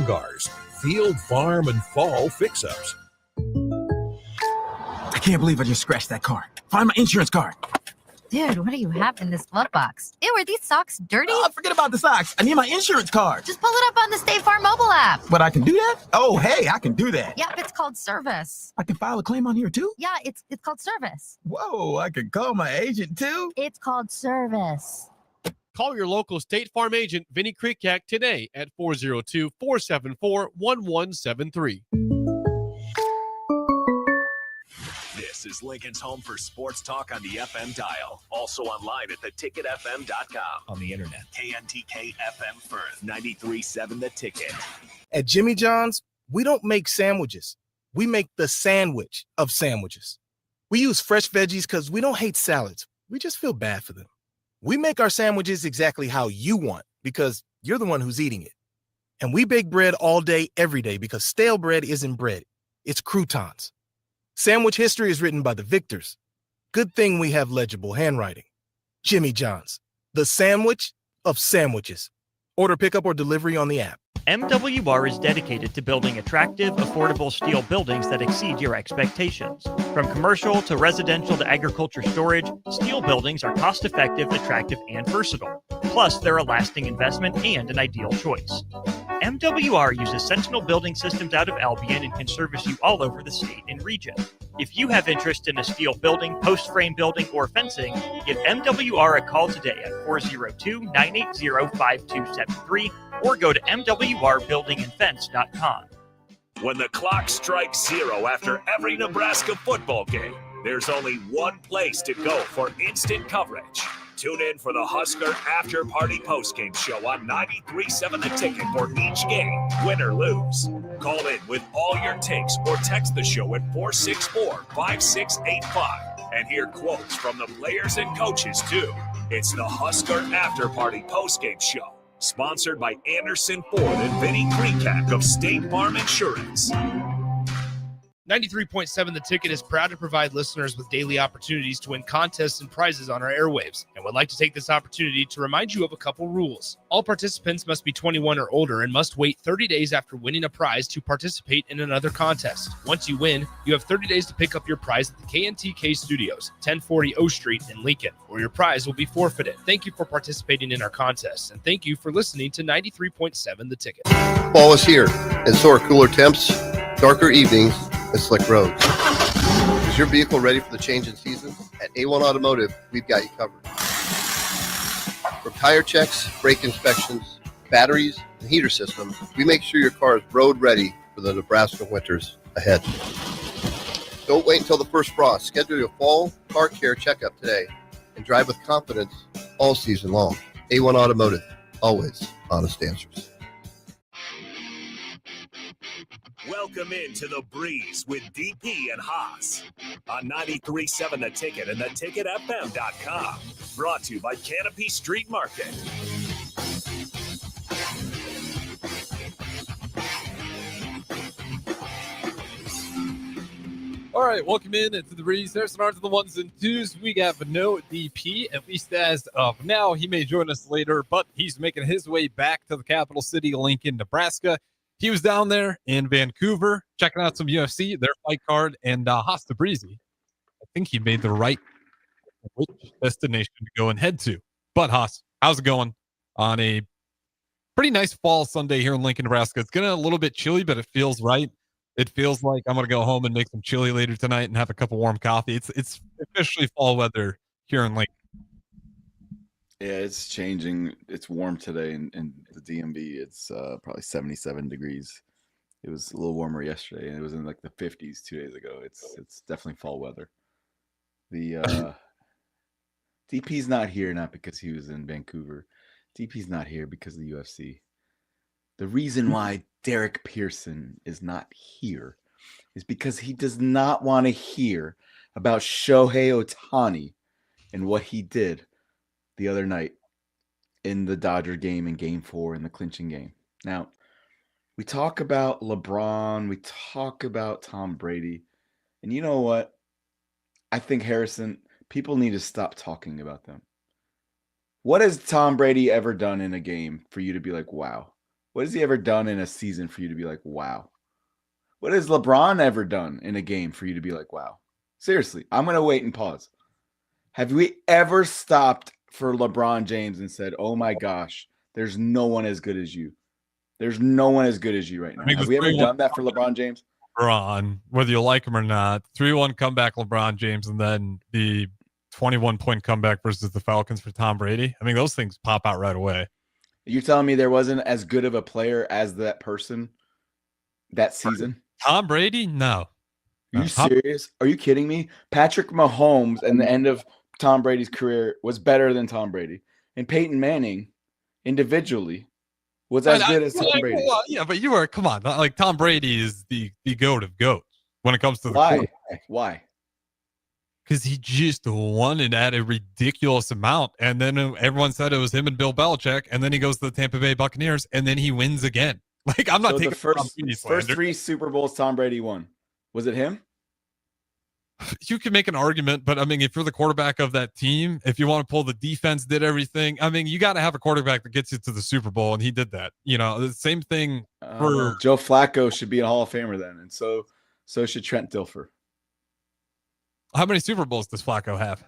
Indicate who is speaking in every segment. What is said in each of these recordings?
Speaker 1: cars, field, farm, and fall fix-ups.
Speaker 2: I can't believe I just scratched that car. Find my insurance card.
Speaker 3: Dude, what do you have in this glove box? Ew, are these socks dirty?
Speaker 2: Oh, forget about the socks. I need my insurance card.
Speaker 3: Just pull it up on the State Farm mobile app.
Speaker 2: But I can do that? Oh, hey, I can do that.
Speaker 3: Yep, it's called service.
Speaker 2: I can file a claim on here too?
Speaker 3: Yeah, it's called service.
Speaker 2: Whoa, I can call my agent too?
Speaker 3: It's called service.
Speaker 4: Call your local State Farm agent, Vinny Kreekak, today at 402-474-1173.
Speaker 5: This is Lincoln's home for sports talk on the FM dial. Also online at theticketfm.com.
Speaker 6: On the internet.
Speaker 5: KNTK FM Firth, 93.7 The Ticket.
Speaker 7: At Jimmy John's, we don't make sandwiches. We make the sandwich of sandwiches. We use fresh veggies because we don't hate salads. We just feel bad for them. We make our sandwiches exactly how you want because you're the one who's eating it. And we bake bread all day, every day because stale bread isn't bread. It's croutons. Sandwich history is written by the victors. Good thing we have legible handwriting. Jimmy John's, the sandwich of sandwiches. Order pickup or delivery on the app.
Speaker 8: MWR is dedicated to building attractive, affordable steel buildings that exceed your expectations. From commercial to residential to agriculture storage, steel buildings are cost-effective, attractive, and versatile. Plus, they're a lasting investment and an ideal choice. MWR uses Sentinel Building Systems out of Albion and can service you all over the state and region. If you have interest in a steel building, post-frame building, or fencing, give MWR a call today at 402-980-5273 or go to mwrbuildingandfence.com.
Speaker 5: When the clock strikes 0 after every Nebraska football game, there's only one place to go for instant coverage. Tune in for the Husker After Party Postgame Show on 93.7 The Ticket for each game, win or lose. Call in with all your takes or text the show at 464-5685 and hear quotes from the players and coaches, too. It's the Husker After Party Postgame Show, sponsored by Anderson Ford and Vinny Kreekak of State Farm Insurance.
Speaker 9: 93.7 The Ticket is proud to provide listeners with daily opportunities to win contests and prizes on our airwaves, and would like to take this opportunity to remind you of a couple rules. All participants must be 21 or older and must wait 30 days after winning a prize to participate in another contest. Once you win, you have 30 days to pick up your prize at the KNTK Studios, 1040 O Street in Lincoln, or your prize will be forfeited. Thank you for participating in our contests, and thank you for listening to 93.7 The Ticket.
Speaker 10: Fall is here, and so are cooler temps, darker evenings, and slick roads. Is your vehicle ready for the change in season? At A1 Automotive, we've got you covered. From tire checks, brake inspections, batteries, and heater systems, we make sure your car is road ready for the Nebraska winters ahead. Don't wait until the first frost. Schedule your fall car care checkup today and drive with confidence all season long. A1 Automotive, always honest answers.
Speaker 5: Welcome into The Breeze with DP and Haas on 93.7 The Ticket and theticketfm.com. Brought to you by Canopy Street Market.
Speaker 4: All right, welcome in to The Breeze. There's an art to the ones and twos. We have no DP, at least as of now. He may join us later, but he's making his way back to the capital city, Lincoln, Nebraska. He was down there in Vancouver checking out some UFC, their fight card, and Haas Tabrizi. I think he made the right which destination to go and head to. But Haas, how's it going on a pretty nice fall Sunday here in Lincoln, Nebraska? It's getting a little bit chilly, but it feels right. It feels like I'm going to go home and make some chili later tonight and have a cup of warm coffee. It's officially fall weather here in Lincoln.
Speaker 11: Yeah, it's changing. It's warm today in the DMV. It's probably 77 degrees. It was a little warmer yesterday, and it was in like the 50s 2 days ago. It's definitely fall weather. The DP's not here, not because he was in Vancouver. DP's not here because of the UFC. The reason why Derek Pearson is not here is because he does not want to hear about Shohei Ohtani and what he did the other night in the Dodger game in Game 4 in the clinching game. Now, we talk about LeBron, we talk about Tom Brady, and you know what? I think, Harrison, people need to stop talking about them. What has Tom Brady ever done in a game for you to be like, wow, What has he ever done in a season for you to be like, wow? What has LeBron ever done in a game for you to be like, wow? Seriously, I'm going to wait and pause. Have we ever stopped for LeBron James and said, oh my gosh, there's no one as good as you? There's no one as good as you right now. Have we ever done that for LeBron James?
Speaker 4: LeBron, whether you like him or not, 3-1 comeback LeBron James, and then the 21-point comeback versus the Falcons for Tom Brady. I mean, those things pop out right away.
Speaker 11: You're telling me there wasn't as good of a player as that person that season?
Speaker 4: Tom Brady? No.
Speaker 11: Are you serious? Are you kidding me? Patrick Mahomes and the end of Tom Brady's career was better than Tom Brady. And Peyton Manning individually was as good as Tom Brady.
Speaker 4: Well, yeah, but you are, come on. Like, Tom Brady is the GOAT of GOATs when it comes to the
Speaker 11: Why? Why?
Speaker 4: Because he just won it at a ridiculous amount. And then everyone said it was him and Bill Belichick. And then he goes to the Tampa Bay Buccaneers, and then he wins again. Like, I'm not taking
Speaker 11: the first 3 Super Bowls Tom Brady won. Was it him?
Speaker 4: You can make an argument, but I mean, if you're the quarterback of that team, if you want to pull the defense, did everything. I mean, you got to have a quarterback that gets you to the Super Bowl, and he did that. You know, the same thing for
Speaker 11: Joe Flacco should be a Hall of Famer then, and so should Trent Dilfer.
Speaker 4: How many Super Bowls does Flacco have?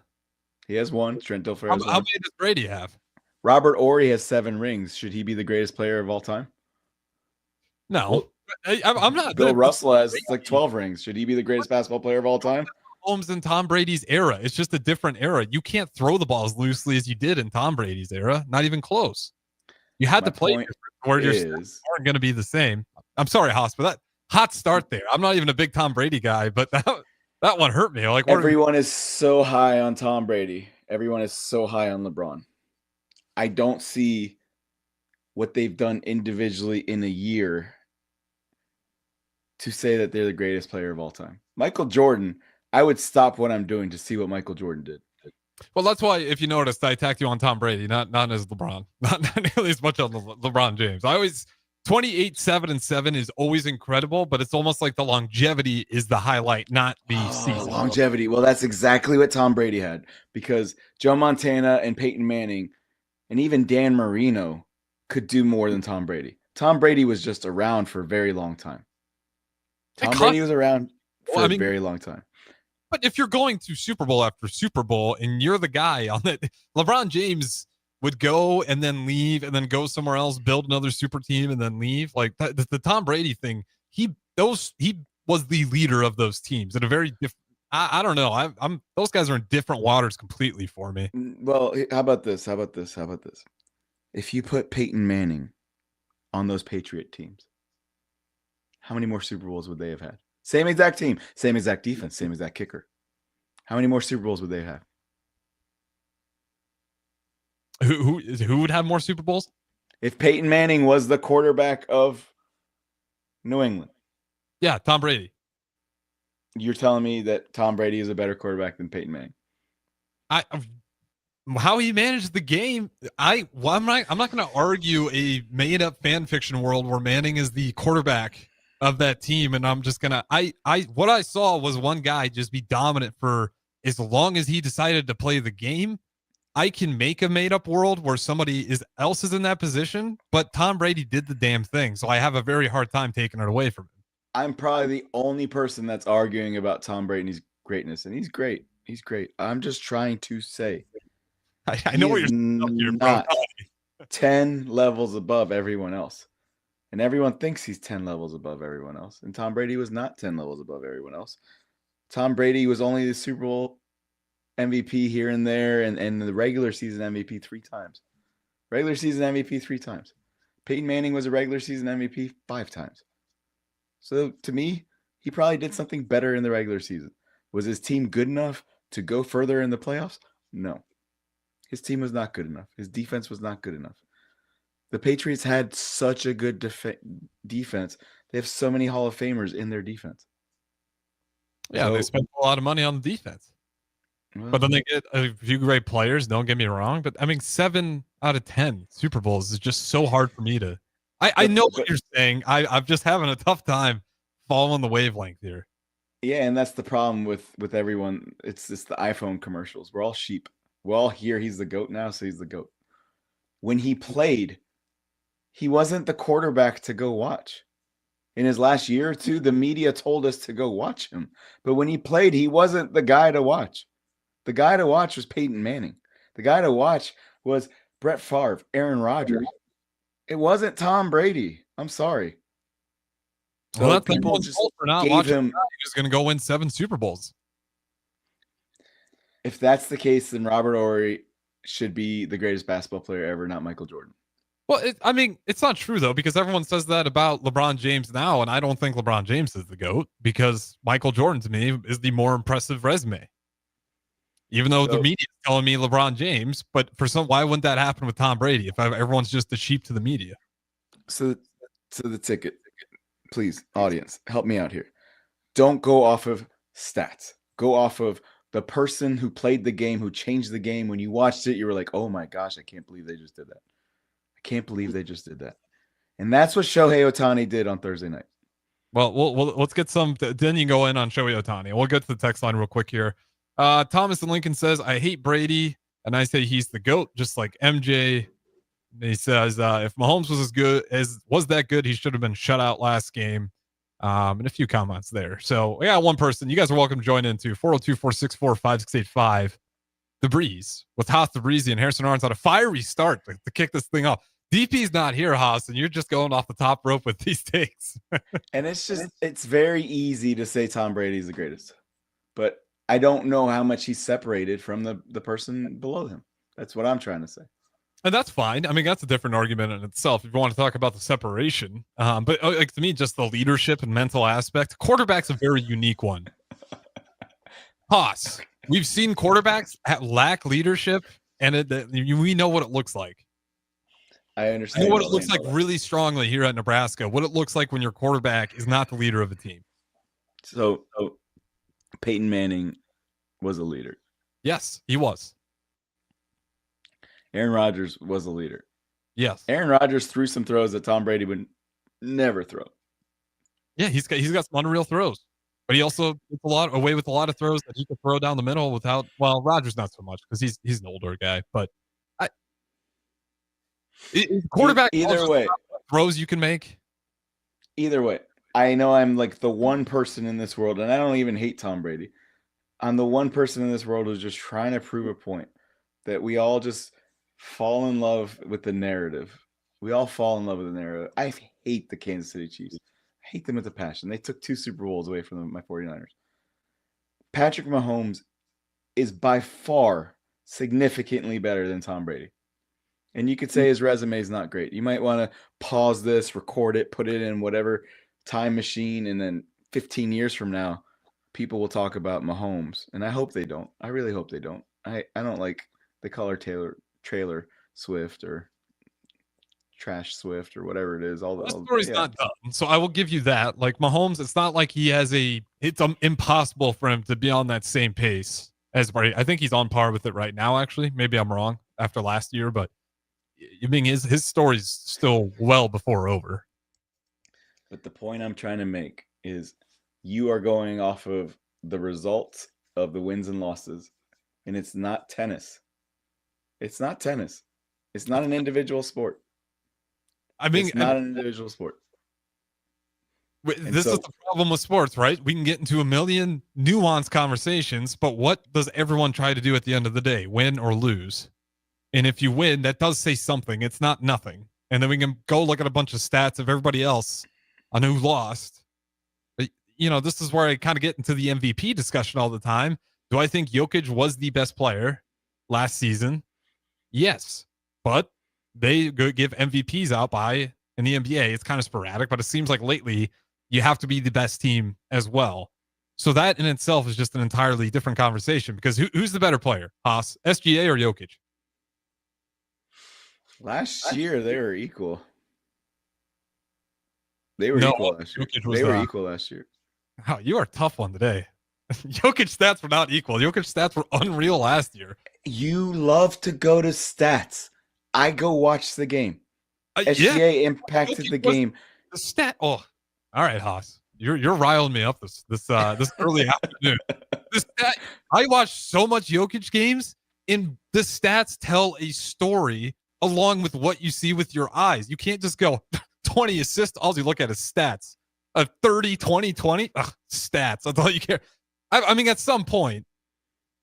Speaker 11: He has 1. Trent Dilfer has 1.
Speaker 4: How many does Brady have?
Speaker 11: Robert Ory has 7 rings. Should he be the greatest player of all time?
Speaker 4: No, I'm not.
Speaker 11: Bill Russell has like 12 rings. Should he be the greatest basketball player of all time?
Speaker 4: Holmes in Tom Brady's era. It's just a different era. You can't throw the ball as loosely as you did in Tom Brady's era. Not even close. You had to play different, or your stats aren't going to be the same. I'm sorry, Haas, but that hot start there. I'm not even a big Tom Brady guy, but that one hurt me. Like,
Speaker 11: everyone is so high on Tom Brady. Everyone is so high on LeBron. I don't see what they've done individually in a year to say that they're the greatest player of all time. Michael Jordan, I would stop what I'm doing to see what Michael Jordan did.
Speaker 4: Well, that's why, if you noticed, I attacked you on Tom Brady, not as LeBron, not nearly as much on LeBron James. I always 28, 7, and 7 is always incredible, but it's almost like the longevity is the highlight, not the season.
Speaker 11: Longevity. Well, that's exactly what Tom Brady had, because Joe Montana and Peyton Manning and even Dan Marino could do more than Tom Brady. Tom Brady was just around for a very long time. Tom Brady was around for a very long time.
Speaker 4: But if you're going to Super Bowl after Super Bowl and you're the guy on that, LeBron James would go and then leave and then go somewhere else, build another super team and then leave. Like the Tom Brady thing, he was the leader of those teams at a very different. I don't know. I'm those guys are in different waters completely for me.
Speaker 11: Well, how about this? If you put Peyton Manning on those Patriot teams, how many more Super Bowls would they have had? Same exact team, same exact defense, same exact kicker. How many more Super Bowls would they have?
Speaker 4: Who would have more Super Bowls?
Speaker 11: If Peyton Manning was the quarterback of New England.
Speaker 4: Yeah, Tom Brady.
Speaker 11: You're telling me that Tom Brady is a better quarterback than Peyton Manning?
Speaker 4: How he managed the game, I'm not going to argue a made up fan fiction world where Manning is the quarterback of that team, and I'm just gonna what I saw was one guy just be dominant for as long as he decided to play the game. I can make a made up world where somebody else is in that position, but Tom Brady did the damn thing, so I have a very hard time taking it away from him.
Speaker 11: I'm probably the only person that's arguing about Tom Brady's greatness, and he's great. He's great. I'm just trying to say,
Speaker 4: I know what you're saying here, bro.
Speaker 11: Not 10 levels above everyone else. And everyone thinks he's 10 levels above everyone else. And Tom Brady was not 10 levels above everyone else. Tom Brady was only the Super Bowl MVP here and there, and the regular season MVP 3 times. Regular season MVP 3 times. Peyton Manning was a regular season MVP 5 times. So to me, he probably did something better in the regular season. Was his team good enough to go further in the playoffs? No. His team was not good enough. His defense was not good enough. The Patriots had such a good defense. They have so many Hall of Famers in their defense.
Speaker 4: Yeah, they spent a lot of money on the defense. Well, but then they get a few great players, don't get me wrong. But I mean, 7 out of 10 Super Bowls is just so hard for me to. I know what you're saying. I'm just having a tough time following the wavelength here.
Speaker 11: Yeah, and that's the problem with everyone. It's the iPhone commercials. We're all sheep. We're all here. He's the GOAT now, so he's the GOAT. When he played, He wasn't the quarterback to go watch. In his last year or two, the media told us to go watch him. But when he played, he wasn't the guy to watch. The guy to watch was Peyton Manning. The guy to watch was Brett Favre, Aaron Rodgers. It wasn't Tom Brady. I'm sorry.
Speaker 4: Well, that's
Speaker 11: people
Speaker 4: everyone's
Speaker 11: just
Speaker 4: fault for not
Speaker 11: gave
Speaker 4: watching
Speaker 11: him.
Speaker 4: him. He was going to go win 7 Super Bowls.
Speaker 11: If that's the case, then Robert Horry should be the greatest basketball player ever, not Michael Jordan.
Speaker 4: Well, I mean, it's not true, though, because everyone says that about LeBron James now, and I don't think LeBron James is the GOAT because Michael Jordan, to me, is the more impressive resume. Even though the media is telling me LeBron James, but why wouldn't that happen with Tom Brady if everyone's just the sheep to the media?
Speaker 11: So the ticket, please, audience, help me out here. Don't go off of stats. Go off of the person who played the game, who changed the game. When you watched it, you were like, oh my gosh, I can't believe they just did that. I can't believe they just did that. And that's what Shohei Ohtani did on Thursday night.
Speaker 4: Well, let's get some. Then you can go in on Shohei Ohtani. We'll get to the text line real quick here. Thomas in Lincoln says, I hate Brady, and I say he's the GOAT, just like MJ. He says, if Mahomes was that good, he should have been shut out last game. And a few comments there. So, yeah, one person. You guys are welcome to join in too. 402-464-5685. The Breeze with Haas, Tabrizi, and Harrison Arns on a fiery start to kick this thing off. DP's not here, Haas, and you're just going off the top rope with these takes.
Speaker 11: And it's very easy to say Tom Brady's the greatest. But I don't know how much he's separated from the person below him. That's what I'm trying to say.
Speaker 4: And that's fine. I mean, that's a different argument in itself if you want to talk about the separation. But like to me, just the leadership and mental aspect. Quarterback's a very unique one. Haas, we've seen quarterbacks lack leadership, and we know what it looks like.
Speaker 11: I understand.
Speaker 4: I know what it looks like really strongly here at Nebraska. What it looks like when your quarterback is not the leader of a team.
Speaker 11: So Peyton Manning was a leader.
Speaker 4: Yes, he was.
Speaker 11: Aaron Rodgers was a leader.
Speaker 4: Yes.
Speaker 11: Aaron Rodgers threw some throws that Tom Brady would never throw.
Speaker 4: Yeah, he's got some unreal throws. But he also gets away with a lot of throws that he could throw down the middle without. Well, Rodgers not so much because he's an older guy. But quarterback
Speaker 11: either way
Speaker 4: throws you can make.
Speaker 11: Either way, I know I'm like the one person in this world, and I don't even hate Tom Brady. I'm the one person in this world who's just trying to prove a point that we all just fall in love with the narrative. We all fall in love with the narrative. I hate the Kansas City Chiefs. I hate them with a passion. They took 2 Super Bowls away from my 49ers. Patrick Mahomes is by far significantly better than Tom Brady. And you could say his resume is not great. You might want to pause this, record it, put it in whatever time machine, and then 15 years from now, people will talk about Mahomes. And I hope they don't. I really hope they don't. I don't like they call her Trailer Swift or Trash Swift or whatever it is.
Speaker 4: The story's not done. So I will give you that. Like Mahomes, it's not like he has it's impossible for him to be on that same pace as Brady. I think he's on par with it right now, actually. Maybe I'm wrong after last year, but I mean, his story's still well before over.
Speaker 11: But the point I'm trying to make is you are going off of the results of the wins and losses, and it's not tennis. It's not tennis. It's not an individual sport.
Speaker 4: I mean,
Speaker 11: it's not an individual sport.
Speaker 4: This is the problem with sports, right? We can get into a million nuanced conversations, but what does everyone try to do at the end of the day? Win or lose? And if you win, that does say something. It's not nothing. And then we can go look at a bunch of stats of everybody else on who lost. But, this is where I kind of get into the MVP discussion all the time. Do I think Jokic was the best player last season? Yes. But they give MVPs out in the NBA. It's kind of sporadic, but it seems like lately you have to be the best team as well. So that in itself is just an entirely different conversation because who's the better player? Haas, SGA, or Jokic?
Speaker 11: Last year, they were equal. They were equal last year. They were equal last year.
Speaker 4: Wow, you are a tough one today. Jokic stats were not equal. Jokic stats were unreal last year.
Speaker 11: You love to go to stats. I go watch the game. SGA impacted the game.
Speaker 4: The stat. Oh, all right, Haas. You're riling me up this early afternoon. I watched so much Jokic games, and the stats tell a story along with what you see with your eyes. You can't just go 20 assists. All you look at is stats. 30, 20, 20. Ugh, stats. That's all you care. I mean, at some point,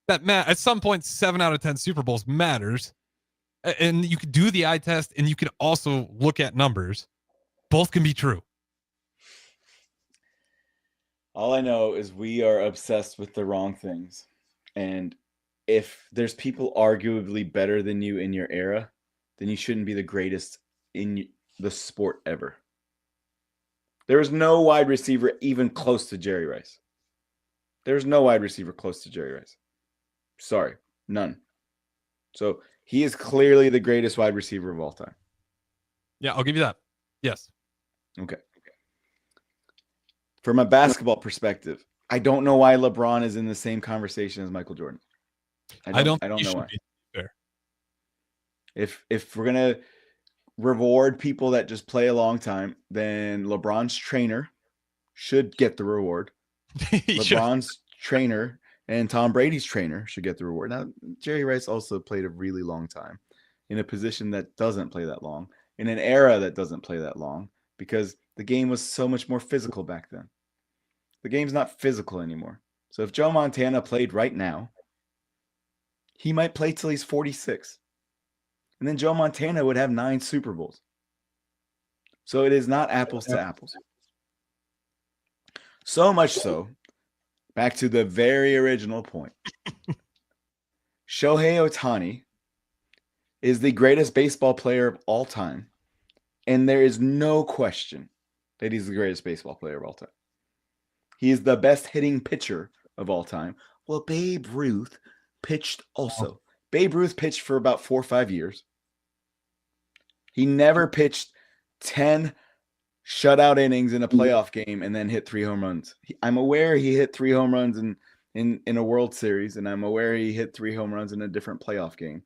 Speaker 4: at some point, 7 out of 10 Super Bowls matters. And you can do the eye test, and you can also look at numbers. Both can be true.
Speaker 11: All I know is we are obsessed with the wrong things. And if there's people arguably better than you in your era, then you shouldn't be the greatest in the sport ever. There is no wide receiver even close to Jerry Rice. There's no wide receiver close to Jerry Rice. Sorry, none. So he is clearly the greatest wide receiver of all time.
Speaker 4: Yeah, I'll give you that. Yes.
Speaker 11: Okay. From a basketball perspective, I don't know why LeBron is in the same conversation as Michael Jordan. I don't know why.
Speaker 4: Fair.
Speaker 11: If we're gonna reward people that just play a long time, then LeBron's trainer should get the reward. LeBron's trainer and Tom Brady's trainer should get the reward. Now, Jerry Rice also played a really long time in a position that doesn't play that long, in an era that doesn't play that long, because the game was so much more physical back then. The game's not physical anymore. So if Joe Montana played right now, he might play till he's 46. And then Joe Montana would have 9 Super Bowls. So it is not apples to apples. So much so, back to the very original point. Shohei Ohtani is the greatest baseball player of all time. And there is no question that he's the greatest baseball player of all time. He is the best hitting pitcher of all time. Well, Babe Ruth pitched also. Babe Ruth pitched for about 4 or 5 years. He never pitched 10 shutout innings in a playoff game and then hit 3 home runs. I'm aware he hit 3 home runs in a World Series, and I'm aware he hit 3 home runs in a different playoff game.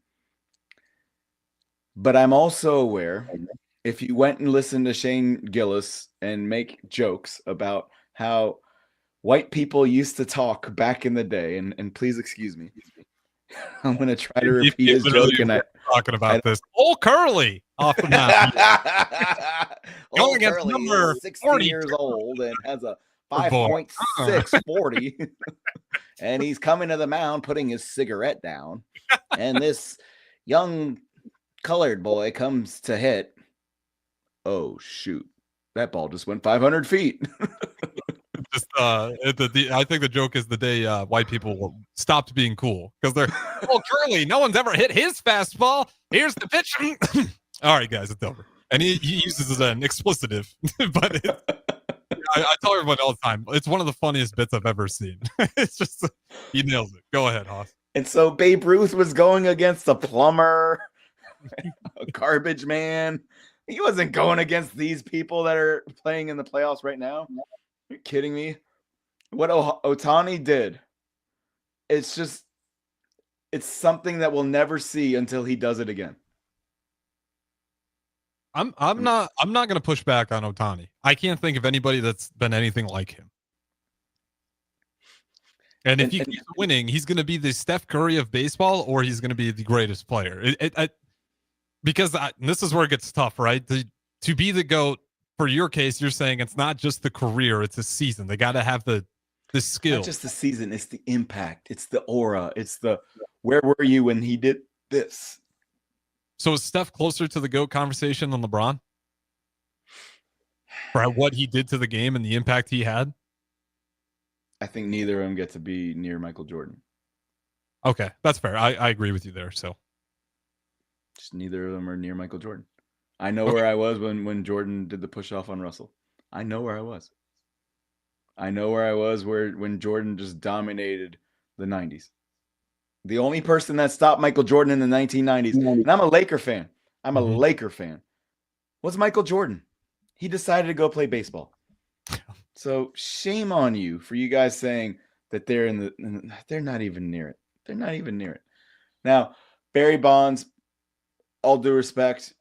Speaker 11: But I'm also aware, if you went and listened to Shane Gillis and make jokes about how white people used to talk back in the day, and please excuse me, I'm going to try to repeat his joke. And
Speaker 4: talking about this. Old Curly off the map.
Speaker 11: Old Curly number is 60 40. Years old and has a 5.6 40. And he's coming to the mound, putting his cigarette down. And this young colored boy comes to hit. Oh, shoot. That ball just went 500 feet.
Speaker 4: I think the joke is the day white people stopped being cool because they're Curly. No one's ever hit his fastball. Here's the pitch. All right, guys, it's over. And he uses an explicitive, but I tell everyone all the time, it's one of the funniest bits I've ever seen. It's just he nails it. Go ahead, Haas.
Speaker 11: And so Babe Ruth was going against a plumber, a garbage man. He wasn't going against these people that are playing in the playoffs right now. Are you kidding me? What Ohtani did, it's something that we'll never see until he does it again.
Speaker 4: I'm not going to push back on Ohtani. I can't think of anybody that's been anything like him. And if he keeps winning, he's going to be the Steph Curry of baseball, or he's going to be the greatest player. Because this is where it gets tough, right? To be the GOAT. For your case, you're saying it's not just the career, it's a season. They got to have the skill.
Speaker 11: Not just the season, it's the impact, it's the aura, it's the where were you when he did this?
Speaker 4: So is Steph closer to the GOAT conversation than LeBron? For what he did to the game and the impact he had?
Speaker 11: I think neither of them get to be near Michael Jordan.
Speaker 4: Okay, that's fair. I agree with you there. So
Speaker 11: just neither of them are near Michael Jordan. I know where I was when Jordan did the push off on Russell. I know where I was. I know where I was when Jordan just dominated the 90s. The only person that stopped Michael Jordan in the 1990s, and I'm a Laker fan. I'm a Laker fan. Was Michael Jordan. He decided to go play baseball. So shame on you for you guys saying that they're not even near it. They're not even near it. Now, Barry Bonds, all due respect,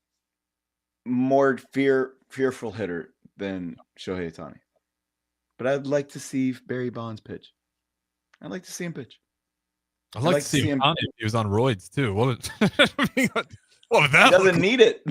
Speaker 11: more fearful hitter than Shohei Ohtani. But I'd like to see Barry Bonds pitch. I'd like to see him pitch.
Speaker 4: I'd like to see him if he was on roids too. What was, What would that
Speaker 11: He doesn't
Speaker 4: look
Speaker 11: need it.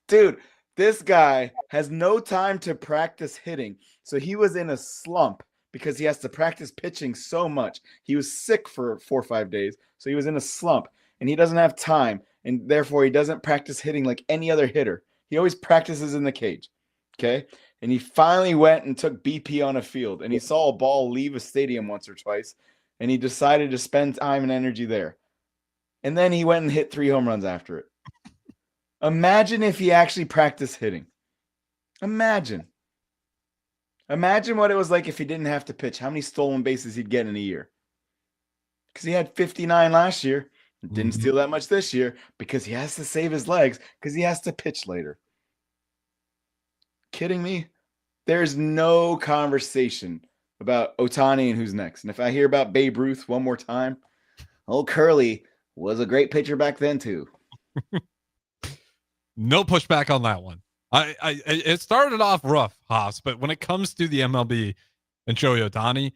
Speaker 11: Dude, this guy has no time to practice hitting. So he was in a slump because he has to practice pitching so much. He was sick for 4 or 5 days. So he was in a slump and he doesn't have time. And therefore, he doesn't practice hitting like any other hitter. He always practices in the cage. Okay. And he finally went and took BP on a field and he saw a ball leave a stadium once or twice. And he decided to spend time and energy there. And then he went and hit 3 home runs after it. Imagine if he actually practiced hitting. Imagine what it was like if he didn't have to pitch. How many stolen bases he'd get in a year. Because he had 59 last year. Didn't steal that much this year because he has to save his legs because he has to pitch later. Kidding me? There's no conversation about Ohtani and who's next. And if I hear about Babe Ruth one more time, old Curly was a great pitcher back then too.
Speaker 4: No pushback on that one. It started off rough, Haas, but when it comes to the MLB and Shohei Ohtani,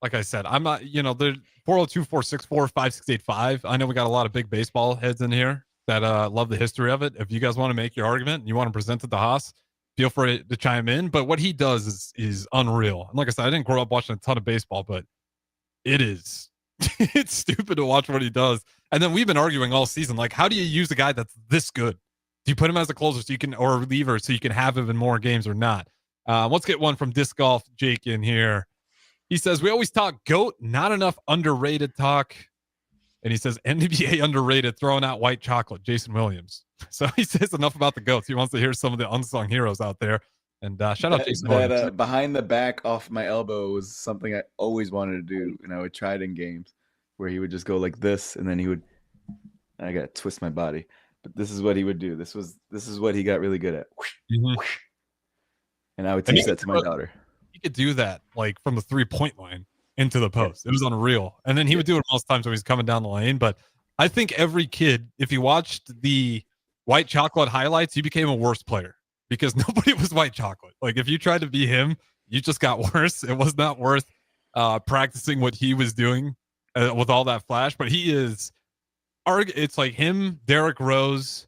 Speaker 4: like I said, I'm not, they're 402-464-5685. I know we got a lot of big baseball heads in here that love the history of it. If you guys want to make your argument and you want to present it to Haas, feel free to chime in. But what he does is unreal. And like I said, I didn't grow up watching a ton of baseball, but it is it's stupid to watch what he does. And then we've been arguing all season, like, how do you use a guy that's this good? Do you put him as a closer so you can, or a reliever so you can have him in more games or not? Let's get one from Disc Golf Jake in here. He says, we always talk GOAT, not enough underrated talk. And he says, NBA underrated, throwing out white chocolate, Jason Williams. So he says enough about the GOATs. He wants to hear some of the unsung heroes out there. And shout out Jason Williams.
Speaker 11: Behind the back off my elbow was something I always wanted to do. And I would try it in games where he would just go like this. And then I got to twist my body. But this is what he would do. This is what he got really good at.
Speaker 4: Mm-hmm.
Speaker 11: And I would teach that to my daughter.
Speaker 4: He could do that like from the 3-point line into the post. It was unreal. And then he would do it most times when he's coming down the lane. But I think every kid, if you watched the white chocolate highlights, you became a worse player because nobody was white chocolate. Like if you tried to be him, you just got worse. It was not worth practicing what he was doing with all that flash. But he is, it's like him, Derrick Rose,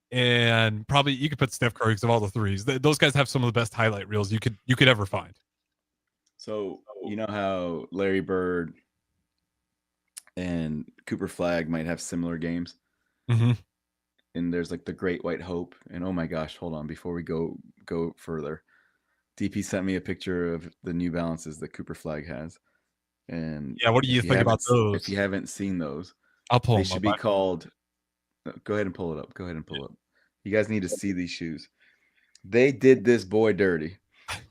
Speaker 4: and probably you could put Steph Curry because of all the threes. Those guys have some of the best highlight reels you could ever find.
Speaker 11: So you know how Larry Bird and Cooper Flagg might have similar games,
Speaker 4: mm-hmm.
Speaker 11: and there's like the Great White Hope. And oh my gosh, hold on, before we go further, DP sent me a picture of the New Balances that Cooper Flagg has. And
Speaker 4: yeah, what do you think about those?
Speaker 11: If you haven't seen those,
Speaker 4: I'll pull them.
Speaker 11: They should be called. Go ahead and pull it up. You guys need to see these shoes. They did this boy dirty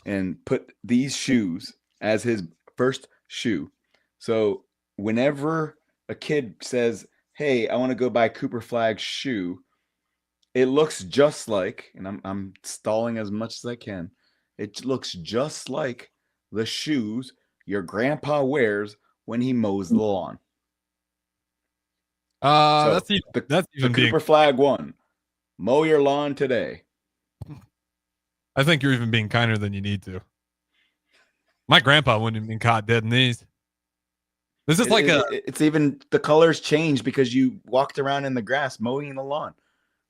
Speaker 11: and put these shoes as his first shoe. So whenever a kid says, hey, I want to go buy Cooper Flagg's shoe, it looks just like, and I'm stalling as much as I can, it looks just like the shoes your grandpa wears when he mows the lawn.
Speaker 4: That's even
Speaker 11: the Cooper Flagg one. Mow your lawn today.
Speaker 4: I think you're even being kinder than you need to. My grandpa wouldn't have been caught dead in these. This is
Speaker 11: it's even the colors changed because you walked around in the grass mowing the lawn.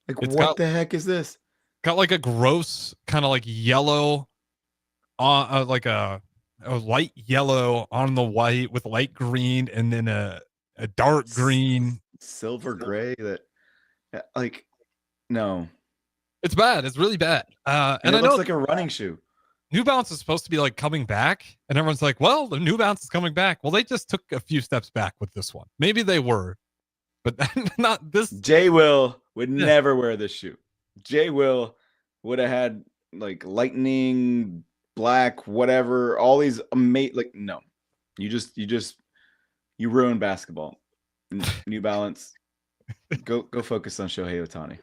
Speaker 11: Like what the heck is this?
Speaker 4: Got like a gross kind of like yellow, like a light yellow on the white with light green, and then a dark green,
Speaker 11: silver gray. That like no,
Speaker 4: it's bad. It's really bad. And
Speaker 11: it
Speaker 4: I
Speaker 11: looks
Speaker 4: know
Speaker 11: like a running shoe.
Speaker 4: New Balance is supposed to be like coming back, and everyone's like, well, the New Balance is coming back. Well, they just took a few steps back with this one. Maybe they were, but not this.
Speaker 11: Jay Will would never wear this shoe. Jay Will would have had like lightning, black, whatever, all these amazing, like, no, you ruined basketball. New Balance, go focus on Shohei Ohtani.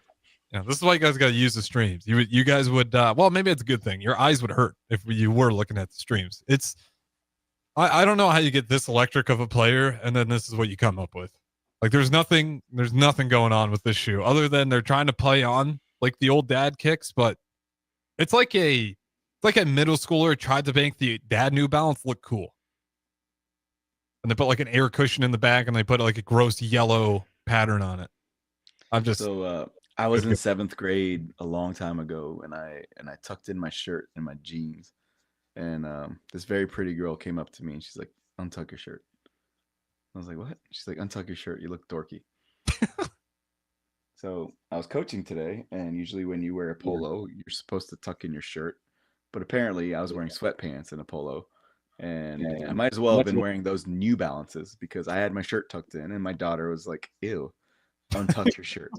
Speaker 4: Yeah, this is why you guys got to use the streams. You guys would, well, maybe it's a good thing. Your eyes would hurt if you were looking at the streams. I don't know how you get this electric of a player, and then this is what you come up with. Like, there's nothing going on with this shoe other than they're trying to play on like the old dad kicks, but it's like a middle schooler tried to make the dad New Balance look cool. And they put like an air cushion in the back, and they put like a gross yellow pattern on it.
Speaker 11: I was in 7th grade a long time ago, and I tucked in my shirt and my jeans, and this very pretty girl came up to me and she's like, "Untuck your shirt." I was like, "What?" She's like, "Untuck your shirt. You look dorky." So I was coaching today, and usually when you wear a polo, you're supposed to tuck in your shirt, but apparently I was wearing sweatpants and a polo, and I might as well have been wearing those New Balances because I had my shirt tucked in, and my daughter was like, "Ew, untuck your shirt."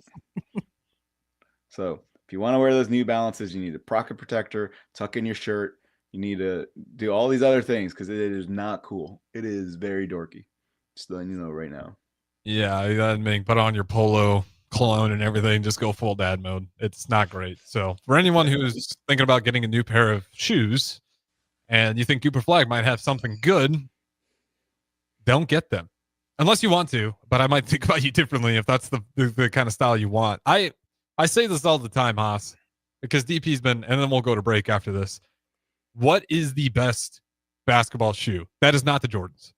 Speaker 11: So if you want to wear those New Balances, you need a pocket protector, tuck in your shirt. You need to do all these other things because it is not cool. It is very dorky. Just letting you know right now.
Speaker 4: Yeah, that mean put on your polo cologne and everything. Just go full dad mode. It's not great. So for anyone who's thinking about getting a new pair of shoes and you think Cooper Flag might have something good, don't get them unless you want to. But I might think about you differently if that's the kind of style you want. I say this all the time, Haas, because DP's been, and then we'll go to break after this. What is the best basketball shoe? That is not the Jordans.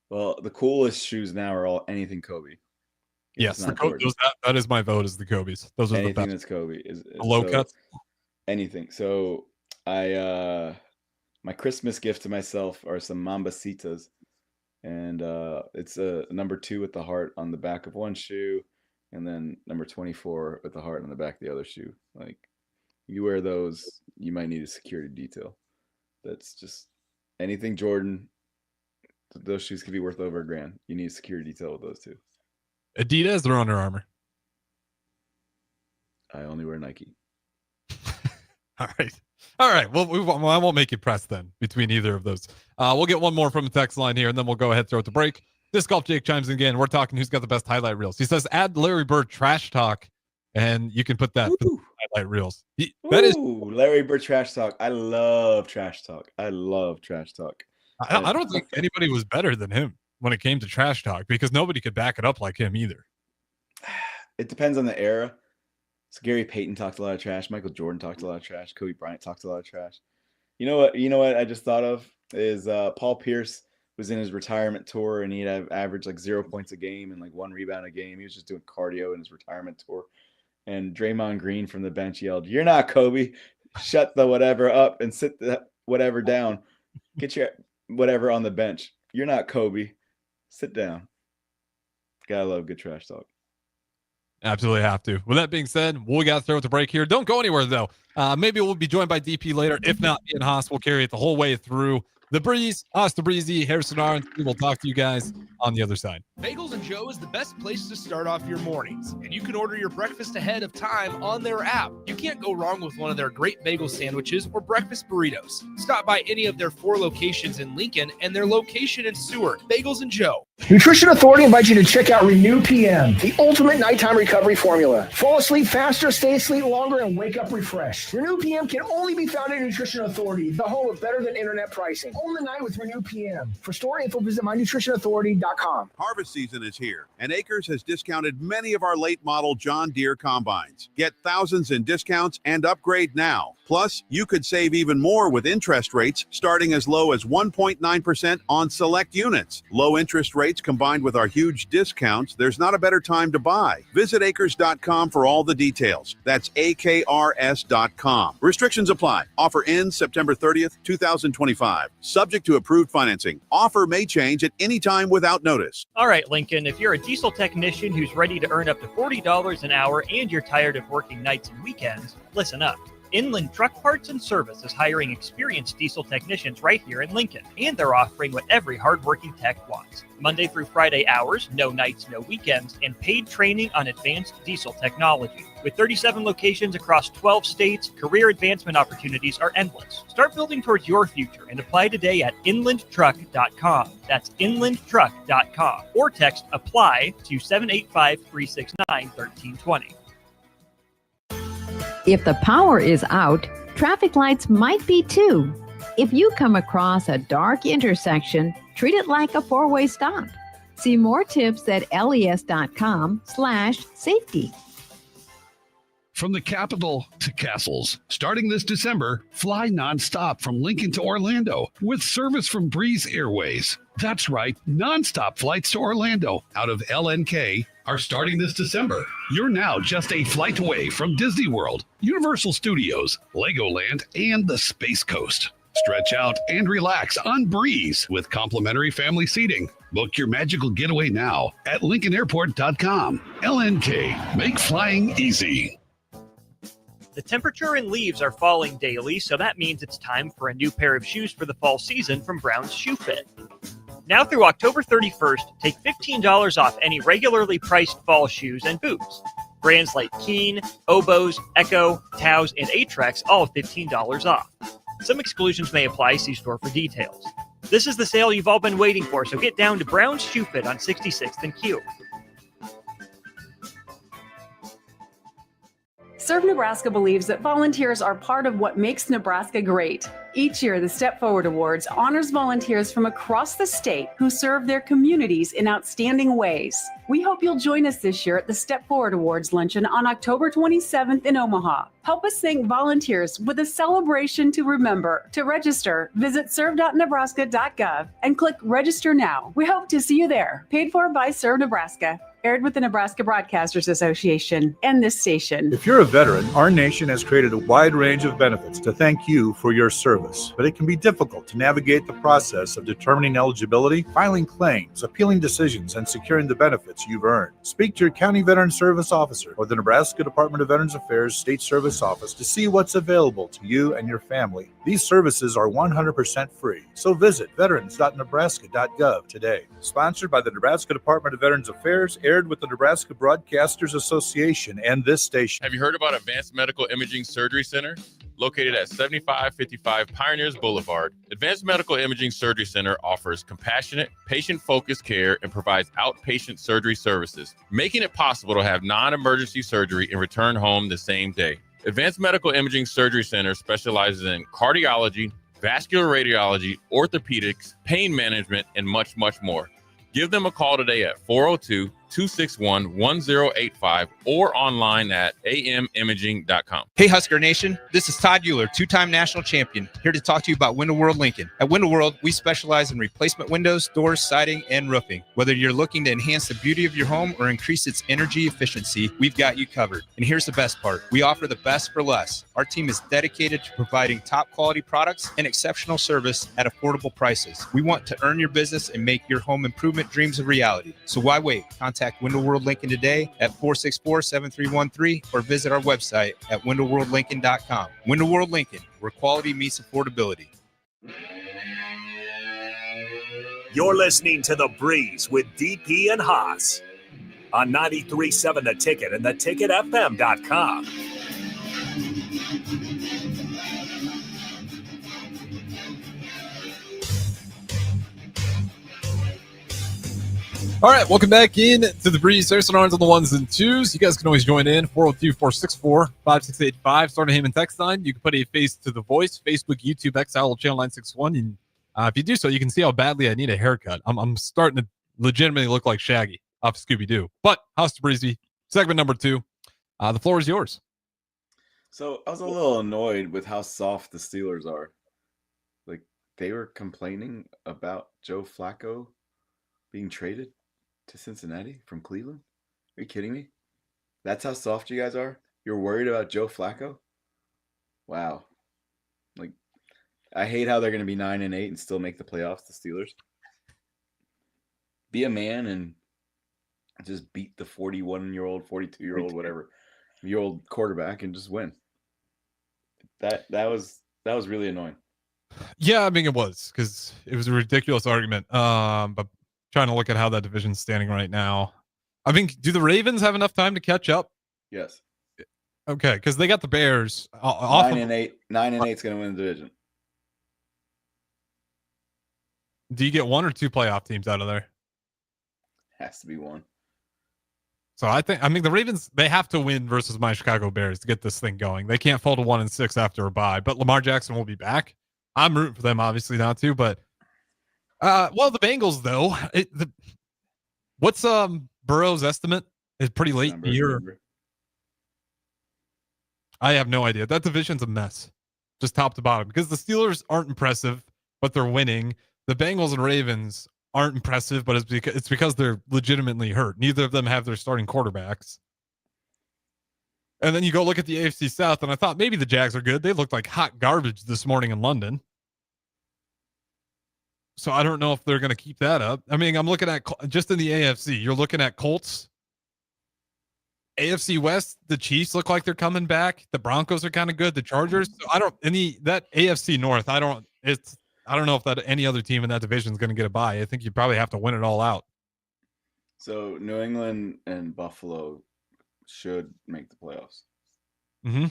Speaker 11: Well, the coolest shoes now are all anything Kobe.
Speaker 4: Yes, that is my vote. Is the Kobe's. Those are
Speaker 11: anything
Speaker 4: the best.
Speaker 11: That's Kobe. Is
Speaker 4: low cuts.
Speaker 11: Anything. So my Christmas gift to myself are some Mambacitas, and it's a number 2 with the heart on the back of one shoe, and then number 24 with the heart on the back of the other shoe. Like, you wear those, you might need a security detail. That's just anything Jordan. Those shoes could be worth over $1,000. You need a security detail with those two.
Speaker 4: Adidas or Under Armour?
Speaker 11: I only wear Nike.
Speaker 4: All right. Well, I won't make you press then between either of those. We'll get one more from the text line here, and then we'll go ahead, throw it to break. Disc Golf Jake chimes in again. We're talking who's got the best highlight reels. He says, add Larry Bird trash talk, and you can put that for highlight reels. That is
Speaker 11: Larry Bird trash talk. I love trash talk. I don't
Speaker 4: think anybody was better than him when it came to trash talk because nobody could back it up like him either.
Speaker 11: It depends on the era. So Gary Payton talked a lot of trash. Michael Jordan talked a lot of trash. Kobe Bryant talked a lot of trash. You know what I just thought of is Paul Pierce was in his retirement tour and he'd have averaged like 0 points a game and like 1 rebound a game. He was just doing cardio in his retirement tour. And Draymond Green from the bench yelled, "You're not Kobe. Shut the whatever up and sit the whatever down. Get your whatever on the bench. You're not Kobe. Sit down." Gotta love good trash talk.
Speaker 4: Absolutely have to. With that being said, we got to throw it to break here. Don't go anywhere, though. Maybe we'll be joined by DP later. If not, me and Haas will carry it the whole way through. The Breeze, Haas Tabrizi, Harrison Arns. We will talk to you guys on the other side.
Speaker 9: Bagels and Joe is the best place to start off your mornings, and you can order your breakfast ahead of time on their app. You can't go wrong with one of their great bagel sandwiches or breakfast burritos. Stop by any of their 4 locations in Lincoln and their location in Seward. Bagels and Joe.
Speaker 6: Nutrition Authority invites you to check out Renew PM, the ultimate nighttime recovery formula. Fall asleep faster, stay asleep longer, and wake up refreshed. Renew PM can only be found at Nutrition Authority, the home of better than internet pricing. Own the night with Renew PM. For store info, visit mynutritionauthority.com.
Speaker 1: Harvest season is here, and Acres has discounted many of our late model John Deere combines. Get thousands in discounts and upgrade now. Plus, you could save even more with interest rates starting as low as 1.9% on select units. Low interest rates combined with our huge discounts, there's not a better time to buy. Visit acres.com for all the details. That's AKRS.com. Restrictions apply. Offer ends September 30th, 2025. Subject to approved financing. Offer may change at any time without notice.
Speaker 8: All right, Lincoln, if you're a diesel technician who's ready to earn up to $40 an hour and you're tired of working nights and weekends, listen up. Inland Truck Parts and Service is hiring experienced diesel technicians right here in Lincoln, and they're offering what every hardworking tech wants. Monday through Friday hours, no nights, no weekends, and paid training on advanced diesel technology. With 37 locations across 12 states, career advancement opportunities are endless. Start building towards your future and apply today at inlandtruck.com. That's inlandtruck.com. Or text APPLY to 785-369-1320.
Speaker 12: If the power is out, traffic lights might be too. If you come across a dark intersection, treat it like a 4-way stop. See more tips at les.com/safety.
Speaker 13: From the capital to castles. Starting this December, fly nonstop from Lincoln to Orlando with service from Breeze Airways. That's right, nonstop flights to Orlando out of LNK are starting this December. You're now just a flight away from Disney World, Universal Studios, Legoland, and the Space Coast. Stretch out and relax on Breeze with complimentary family seating. Book your magical getaway now at LincolnAirport.com. LNK, make flying easy.
Speaker 8: The temperature and leaves are falling daily, so that means it's time for a new pair of shoes for the fall season from Brown's Shoe Fit. Now through October 31st, take $15 off any regularly priced fall shoes and boots. Brands like Keen, Oboz, Echo, Taos, and Atrex all $15 off. Some exclusions may apply. See store for details. This is the sale you've all been waiting for, so get down to Brown's Shoe Fit on 66th and Q.
Speaker 14: Serve Nebraska believes that volunteers are part of what makes Nebraska great. Each year, the Step Forward Awards honors volunteers from across the state who serve their communities in outstanding ways. We hope you'll join us this year at the Step Forward Awards luncheon on October 27th in Omaha. Help us thank volunteers with a celebration to remember. To register, visit serve.nebraska.gov and click Register Now. We hope to see you there. Paid for by Serve Nebraska. Aired with the Nebraska Broadcasters Association and this station.
Speaker 15: If you're a veteran, our nation has created a wide range of benefits to thank you for your service. But it can be difficult to navigate the process of determining eligibility, filing claims, appealing decisions, and securing the benefits you've earned. Speak to your County Veteran Service Officer or the Nebraska Department of Veterans Affairs State Service Office to see what's available to you and your family. These services are 100% free. So visit veterans.nebraska.gov today. Sponsored by the Nebraska Department of Veterans Affairs, aired with the Nebraska Broadcasters Association and this station.
Speaker 16: Have you heard about Advanced Medical Imaging Surgery Center? Located at 7555 Pioneers Boulevard, Advanced Medical Imaging Surgery Center offers compassionate, patient-focused care and provides outpatient surgery services, making it possible to have non-emergency surgery and return home the same day. Advanced Medical Imaging Surgery Center specializes in cardiology, vascular radiology, orthopedics, pain management, and much, much more. Give them a call today at 402-261-1085 or online at amimaging.com.
Speaker 17: Hey Husker Nation, this is Todd Euler, two-time national champion, here to talk to you about Window World Lincoln. At Window World, we specialize in replacement windows, doors, siding, and roofing. Whether you're looking to enhance the beauty of your home or increase its energy efficiency, we've got you covered. And here's the best part. We offer the best for less. Our team is dedicated to providing top quality products and exceptional service at affordable prices. We want to earn your business and make your home improvement dreams a reality. So why wait? Contact Window World Lincoln today at 464-7313 or visit our website at windowworldlincoln.com. Window World Lincoln, where quality meets affordability.
Speaker 5: You're listening to The Breeze with DP and Haas on 93.7 The Ticket and theticketfm.com.
Speaker 4: All right, welcome back in to The Breeze. There's some arms on the ones and twos. You guys can always join in, 402-464-5685. Start a Heyman text line. You can put a face to the voice, Facebook, YouTube, XL, Channel 961. And if you do so, you can see how badly I need a haircut. I'm starting to legitimately look like Shaggy off Scooby-Doo. But, House Tabrizi, segment number 2. The floor is yours.
Speaker 11: So I was a little annoyed with how soft the Steelers are. Like, they were complaining about Joe Flacco being traded to Cincinnati from Cleveland? Are you kidding me? That's how soft you guys are? You're worried about Joe Flacco? Wow. Like, I hate how they're going to be 9-8 and still make the playoffs, the Steelers. Be a man and just beat the 41-year-old, 42-year-old, whatever, year old quarterback and just win. That was really annoying.
Speaker 4: Yeah, I mean, it was because it was a ridiculous argument. But trying to look at how that division's standing right now. I mean, do the Ravens have enough time to catch up?
Speaker 11: Yes.
Speaker 4: Okay, because they got the Bears.
Speaker 11: 9-8. 9-8 is going to win the division.
Speaker 4: Do you get one or two playoff teams out of there?
Speaker 11: Has to be one.
Speaker 4: So I think the Ravens, they have to win versus my Chicago Bears to get this thing going. They can't fall to 1-6 after a bye. But Lamar Jackson will be back. I'm rooting for them, obviously not to, but the Bengals though. What's Burrow's estimate? It's pretty late in the year. I have no idea. That division's a mess, just top to bottom, because the Steelers aren't impressive, but they're winning. The Bengals and Ravens aren't impressive, but it's because they're legitimately hurt. Neither of them have their starting quarterbacks. And then you go look at the AFC South, and I thought maybe the Jags are good. They looked like hot garbage this morning in London. So I don't know if they're going to keep that up. I mean, I'm looking at just in the AFC, you're looking at Colts. AFC West, the Chiefs look like they're coming back. The Broncos are kind of good. The Chargers. So I don't that AFC North. I don't know if that any other team in that division is going to get a bye. I think you probably have to win it all out.
Speaker 11: So New England and Buffalo should make the playoffs.
Speaker 4: Mm-hmm.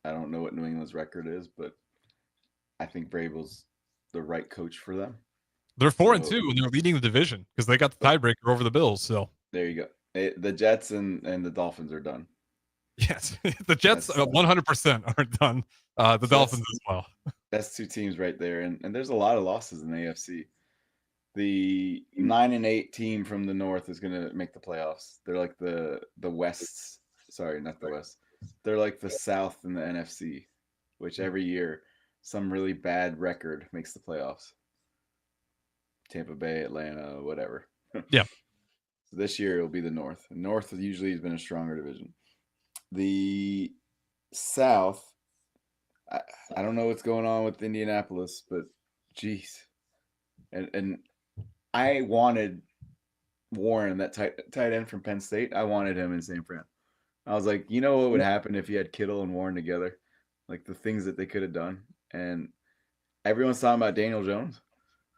Speaker 11: I don't know what New England's record is, but I think Vrabel's the right coach for them.
Speaker 4: They're 4-2 and they're leading the division because they got the tiebreaker over the Bills. So
Speaker 11: there you go. The Jets and the Dolphins are done.
Speaker 4: Yes, the Jets 100% are done. The Dolphins as well.
Speaker 11: That's two teams right there, and there's a lot of losses in the AFC. The 9-8 team from the North is going to make the playoffs. They're like the West. Sorry, not the West. They're like the South in the NFC, which every year some really bad record makes the playoffs. Tampa Bay, Atlanta, whatever.
Speaker 4: Yeah.
Speaker 11: So this year it'll be the North. The North usually has been a stronger division. The South, I don't know what's going on with Indianapolis, but geez. And I wanted Warren, that tight end from Penn State. I wanted him in San Fran. I was like, you know what would happen if you had Kittle and Warren together? Like the things that they could have done. And everyone's talking about Daniel Jones.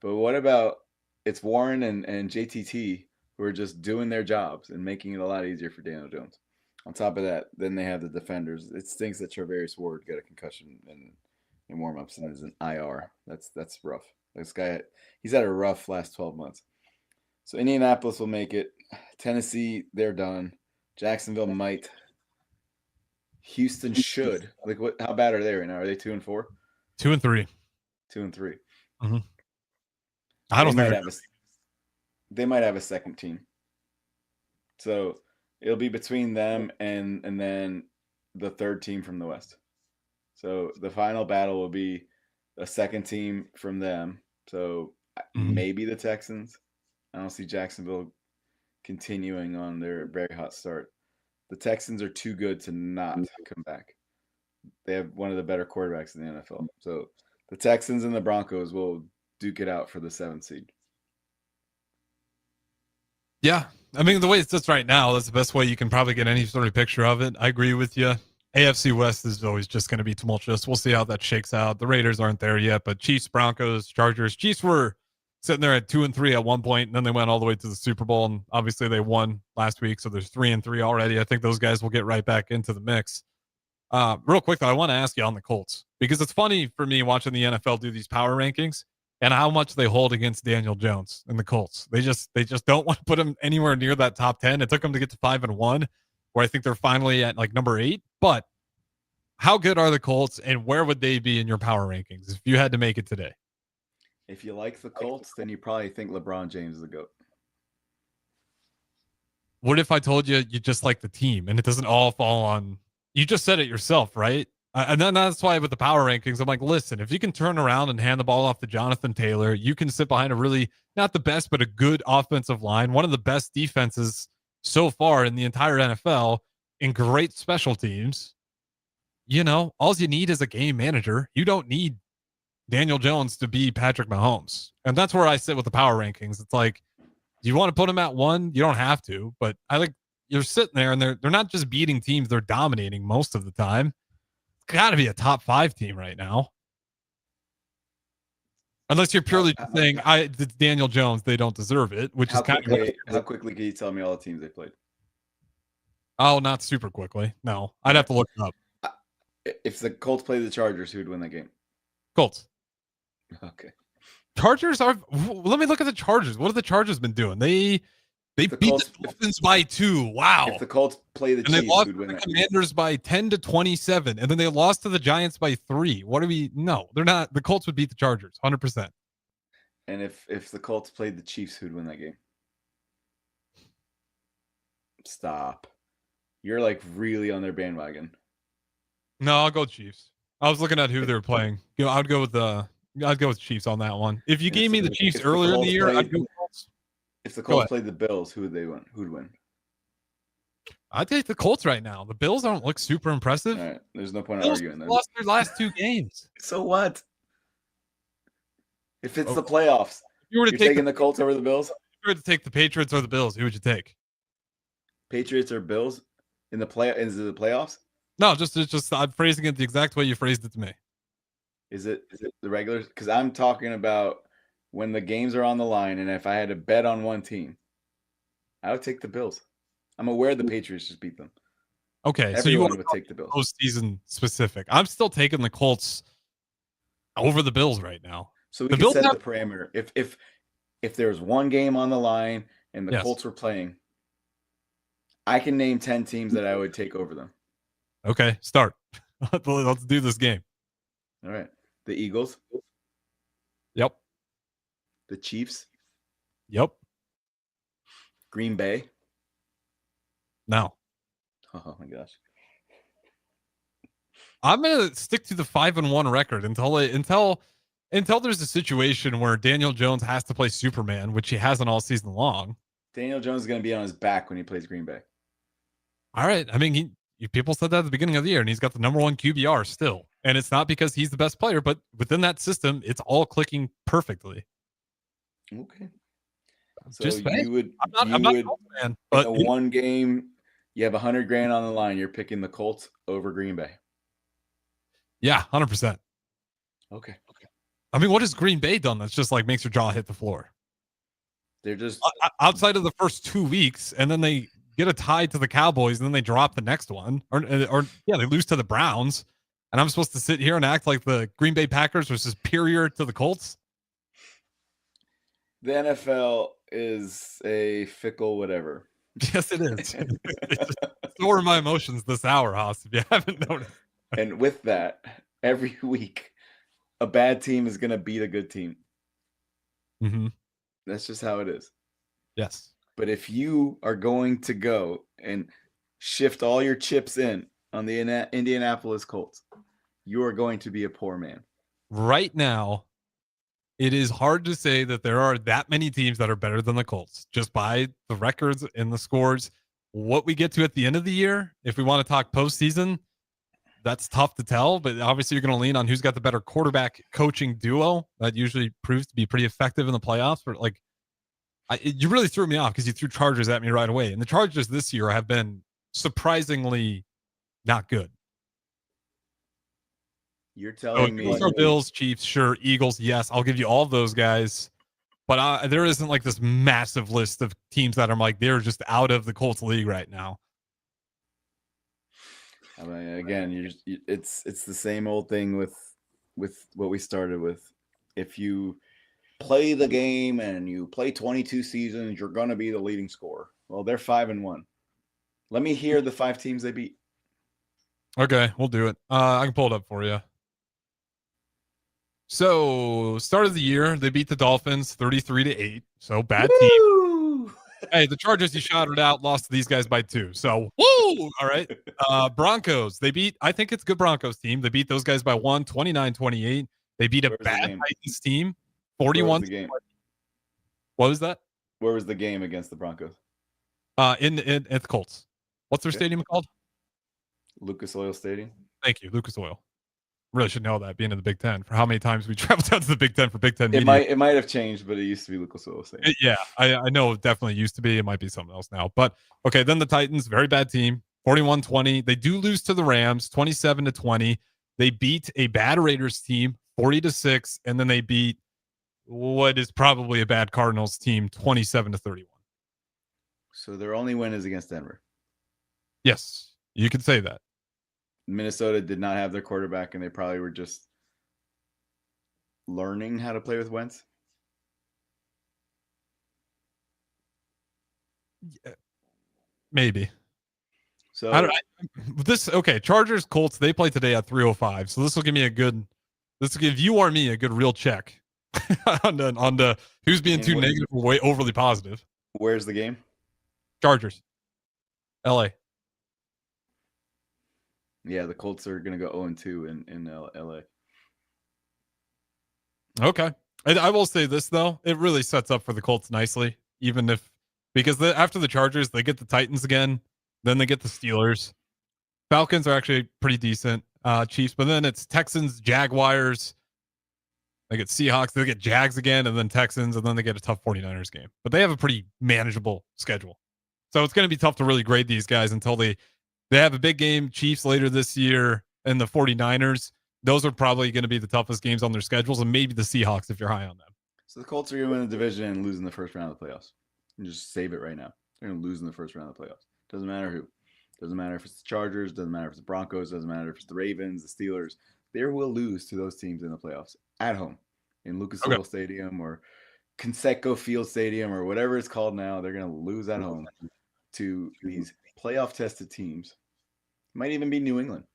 Speaker 11: But what about it's Warren and JTT who are just doing their jobs and making it a lot easier for Daniel Jones. On top of that, then they have the defenders. It stinks that Travarius Ward got a concussion in warm-ups and is an IR. That's rough. This guy, he's had a rough last 12 months. So Indianapolis will make it. Tennessee, they're done. Jacksonville might. Houston should. Like what? How bad are they right now? Are they 2-4?
Speaker 4: 2-3.
Speaker 11: 2-3.
Speaker 4: Mm-hmm. I don't think
Speaker 11: they might have a second team. So it'll be between them and then the third team from the West. So the final battle will be a second team from them. So maybe the Texans. I don't see Jacksonville continuing on their very hot start. The Texans are too good to not come back. They have one of the better quarterbacks in the NFL. So the Texans and the Broncos will duke it out for the 7th seed.
Speaker 4: Yeah. I mean, the way it sits right now, that's the best way you can probably get any sort of picture of it. I agree with you. AFC West is always just going to be tumultuous. We'll see how that shakes out. The Raiders aren't there yet, but Chiefs, Broncos, Chargers. Chiefs were sitting there at 2-3 at one point, and then they went all the way to the Super Bowl, and obviously they won last week, so there's 3-3 already. I think those guys will get right back into the mix. Real quick, though, I want to ask you on the Colts, because it's funny for me watching the NFL do these power rankings and how much they hold against Daniel Jones and the Colts. They just don't want to put him anywhere near that top 10. It took them to get to 5-1, where I think they're finally at like number 8. But how good are the Colts, and where would they be in your power rankings if you had to make it today?
Speaker 11: If you like the Colts, then you probably think LeBron James is the GOAT.
Speaker 4: What if I told you you just like the team and it doesn't all fall on – you just said it yourself, right? And then that's why with the power rankings, I'm like, listen, if you can turn around and hand the ball off to Jonathan Taylor, you can sit behind a really – not the best, but a good offensive line, one of the best defenses so far in the entire NFL, in great special teams. You know, all you need is a game manager. You don't need Daniel Jones to be Patrick Mahomes. And that's where I sit with the power rankings. It's like, do you want to put him at 1? You don't have to, but I like you're sitting there and they're not just beating teams, they're dominating most of the time. It's got to be a top 5 team right now. Unless you're purely saying it's Daniel Jones, they don't deserve it, which is kind of
Speaker 11: how quickly can you tell me all the teams they played?
Speaker 4: Oh, not super quickly. No, I'd have to look it up.
Speaker 11: If the Colts play the Chargers, who would win that game?
Speaker 4: Colts.
Speaker 11: Okay.
Speaker 4: Chargers are. Let me look at the Chargers. What have the Chargers been doing? They beat the Dolphins by 2. Wow.
Speaker 11: If the Colts play the Chiefs,
Speaker 4: they lost
Speaker 11: who'd win
Speaker 4: the
Speaker 11: that
Speaker 4: Commanders by 10-27, and then they lost to the Giants by 3. What do we? No, they're not. The Colts would beat the Chargers 100%.
Speaker 11: And if the Colts played the Chiefs, who'd win that game? Stop. You're like really on their bandwagon.
Speaker 4: No, I'll go Chiefs. I was looking at who they were playing. I'd go with Chiefs on that one. If you gave me the Chiefs earlier in the year, I'd go Colts.
Speaker 11: If the
Speaker 4: Go
Speaker 11: Colts
Speaker 4: ahead.
Speaker 11: played the Bills, who would they win? Who'd win?
Speaker 4: I'd take the Colts right now. The Bills don't look super impressive.
Speaker 11: All right. There's no point in
Speaker 4: Bills
Speaker 11: arguing then.
Speaker 4: lost their last 2 games.
Speaker 11: So what? If it's the playoffs,
Speaker 4: you were to
Speaker 11: you're
Speaker 4: take
Speaker 11: taking the Colts over the Bills?
Speaker 4: If you were to take the Patriots or the Bills, who would you take?
Speaker 11: Patriots or Bills in the playoffs?
Speaker 4: No, just I'm phrasing it the exact way you phrased it to me.
Speaker 11: Is it the regulars? Because I'm talking about when the games are on the line, and if I had to bet on one team, I would take the Bills. I'm aware the Patriots just beat them.
Speaker 4: Okay, so
Speaker 11: Everyone
Speaker 4: you
Speaker 11: would take the Bills.
Speaker 4: Postseason specific. I'm still taking the Colts over the Bills right now.
Speaker 11: So we
Speaker 4: the
Speaker 11: can
Speaker 4: Bills
Speaker 11: set
Speaker 4: have,
Speaker 11: the parameter. If there's one game on the line and the
Speaker 4: Yes.
Speaker 11: Colts were playing, I can name 10 teams that I would take over them.
Speaker 4: Okay, start. Let's do this game.
Speaker 11: All right. The Eagles.
Speaker 4: Yep.
Speaker 11: The Chiefs.
Speaker 4: Yep.
Speaker 11: Green Bay.
Speaker 4: No.
Speaker 11: Oh my gosh.
Speaker 4: I'm gonna stick to the 5-1 record until there's a situation where Daniel Jones has to play Superman, which he hasn't all season long.
Speaker 11: Daniel Jones is going to be on his back when he plays Green Bay.
Speaker 4: All right. I mean, people said that at the beginning of the year, and he's got the number 1 QBR still. And it's not because he's the best player, but within that system, it's all clicking perfectly.
Speaker 11: Okay. So
Speaker 4: Just saying.
Speaker 11: you would,
Speaker 4: I'm not a Colts fan, but
Speaker 11: in a one game, you have $100,000 on the line. You're picking the Colts over Green Bay.
Speaker 4: Yeah, 100%.
Speaker 11: Okay.
Speaker 4: I mean, what has Green Bay done that's just like makes your jaw hit the floor?
Speaker 11: They're just
Speaker 4: outside of the first 2 weeks, and then they get a tie to the Cowboys, and then they drop the next one, or they lose to the Browns, and I'm supposed to sit here and act like the Green Bay Packers were superior to the Colts?
Speaker 11: the NFL is a fickle whatever.
Speaker 4: Yes, it is. So are my emotions this hour, Haas, if you haven't noticed.
Speaker 11: And with that, every week, a bad team is going to beat a good team.
Speaker 4: Mm-hmm.
Speaker 11: That's just how it is.
Speaker 4: Yes.
Speaker 11: But if you are going to go and shift all your chips in on the Indianapolis Colts, you are going to be a poor man.
Speaker 4: Right now, it is hard to say that there are that many teams that are better than the Colts just by the records and the scores. What we get to at the end of the year, if we want to talk postseason, that's tough to tell. But obviously, you're going to lean on who's got the better quarterback coaching duo. That usually proves to be pretty effective in the playoffs. But like, you really threw me off because you threw Chargers at me right away. And the Chargers this year have been surprisingly not good.
Speaker 11: You're telling me
Speaker 4: Bills, Chiefs, sure. Eagles, yes. I'll give you all of those guys. But there isn't like this massive list of teams that I'm like, they're just out of the Colts league right now.
Speaker 11: I mean, again, it's the same old thing with what we started with. If you play the game and you play 22 seasons, you're going to be the leading scorer. Well, they're 5-1. Let me hear the 5 teams they beat.
Speaker 4: Okay, we'll do it. I can pull it up for you. So, start of the year, they beat the Dolphins 33-8. So, bad team. Hey, the Chargers, you shouted out, lost to these guys by 2. So, woo! All right. Broncos, I think it's a good Broncos team. They beat those guys by 1, 29-28. They beat a bad Titans team, 41. What was that?
Speaker 11: Where was the game against the Broncos?
Speaker 4: At the Colts. What's their stadium called?
Speaker 11: Lucas Oil Stadium.
Speaker 4: Thank you, Lucas Oil. Really should know that, being in the Big Ten. For how many times we traveled down to the Big Ten for Big Ten media.
Speaker 11: It might have changed, but it used to be Lucas Oil Stadium.
Speaker 4: Yeah, I know it definitely used to be. It might be something else now. But, okay, then the Titans, very bad team, 41-20. They do lose to the Rams, 27-20. They beat a bad Raiders team, 40-6. And then they beat what is probably a bad Cardinals team, 27-31.
Speaker 11: So their only win is against Denver.
Speaker 4: Yes, you could say that.
Speaker 11: Minnesota did not have their quarterback, and they probably were just learning how to play with Wentz.
Speaker 4: Yeah, maybe.
Speaker 11: So
Speaker 4: Chargers, Colts, they play today at 3:05. So this will give you or me a good real check on the who's being too negative or way overly positive.
Speaker 11: Where's the game?
Speaker 4: Chargers. LA.
Speaker 11: Yeah, the Colts are going to go 0-2 in LA.
Speaker 4: Okay. I will say this, though. It really sets up for the Colts nicely, even if because after the Chargers, they get the Titans again. Then they get the Steelers. Falcons are actually pretty decent. Chiefs, but then it's Texans, Jaguars. They get Seahawks. They get Jags again, and then Texans, and then they get a tough 49ers game. But they have a pretty manageable schedule. So it's going to be tough to really grade these guys until they have a big game, Chiefs later this year, and the 49ers. Those are probably going to be the toughest games on their schedules, and maybe the Seahawks if you're high on them.
Speaker 11: So the Colts are going to win the division and lose in the first round of the playoffs. And just save it right now. They're going to lose in the first round of the playoffs. Doesn't matter who. Doesn't matter if it's the Chargers. Doesn't matter if it's the Broncos. Doesn't matter if it's the Ravens, the Steelers. They will lose to those teams in the playoffs at home in Lucas Oil Stadium or Conseco Field Stadium or whatever it's called now. They're going to lose at home to these playoff-tested teams. Might even be New England,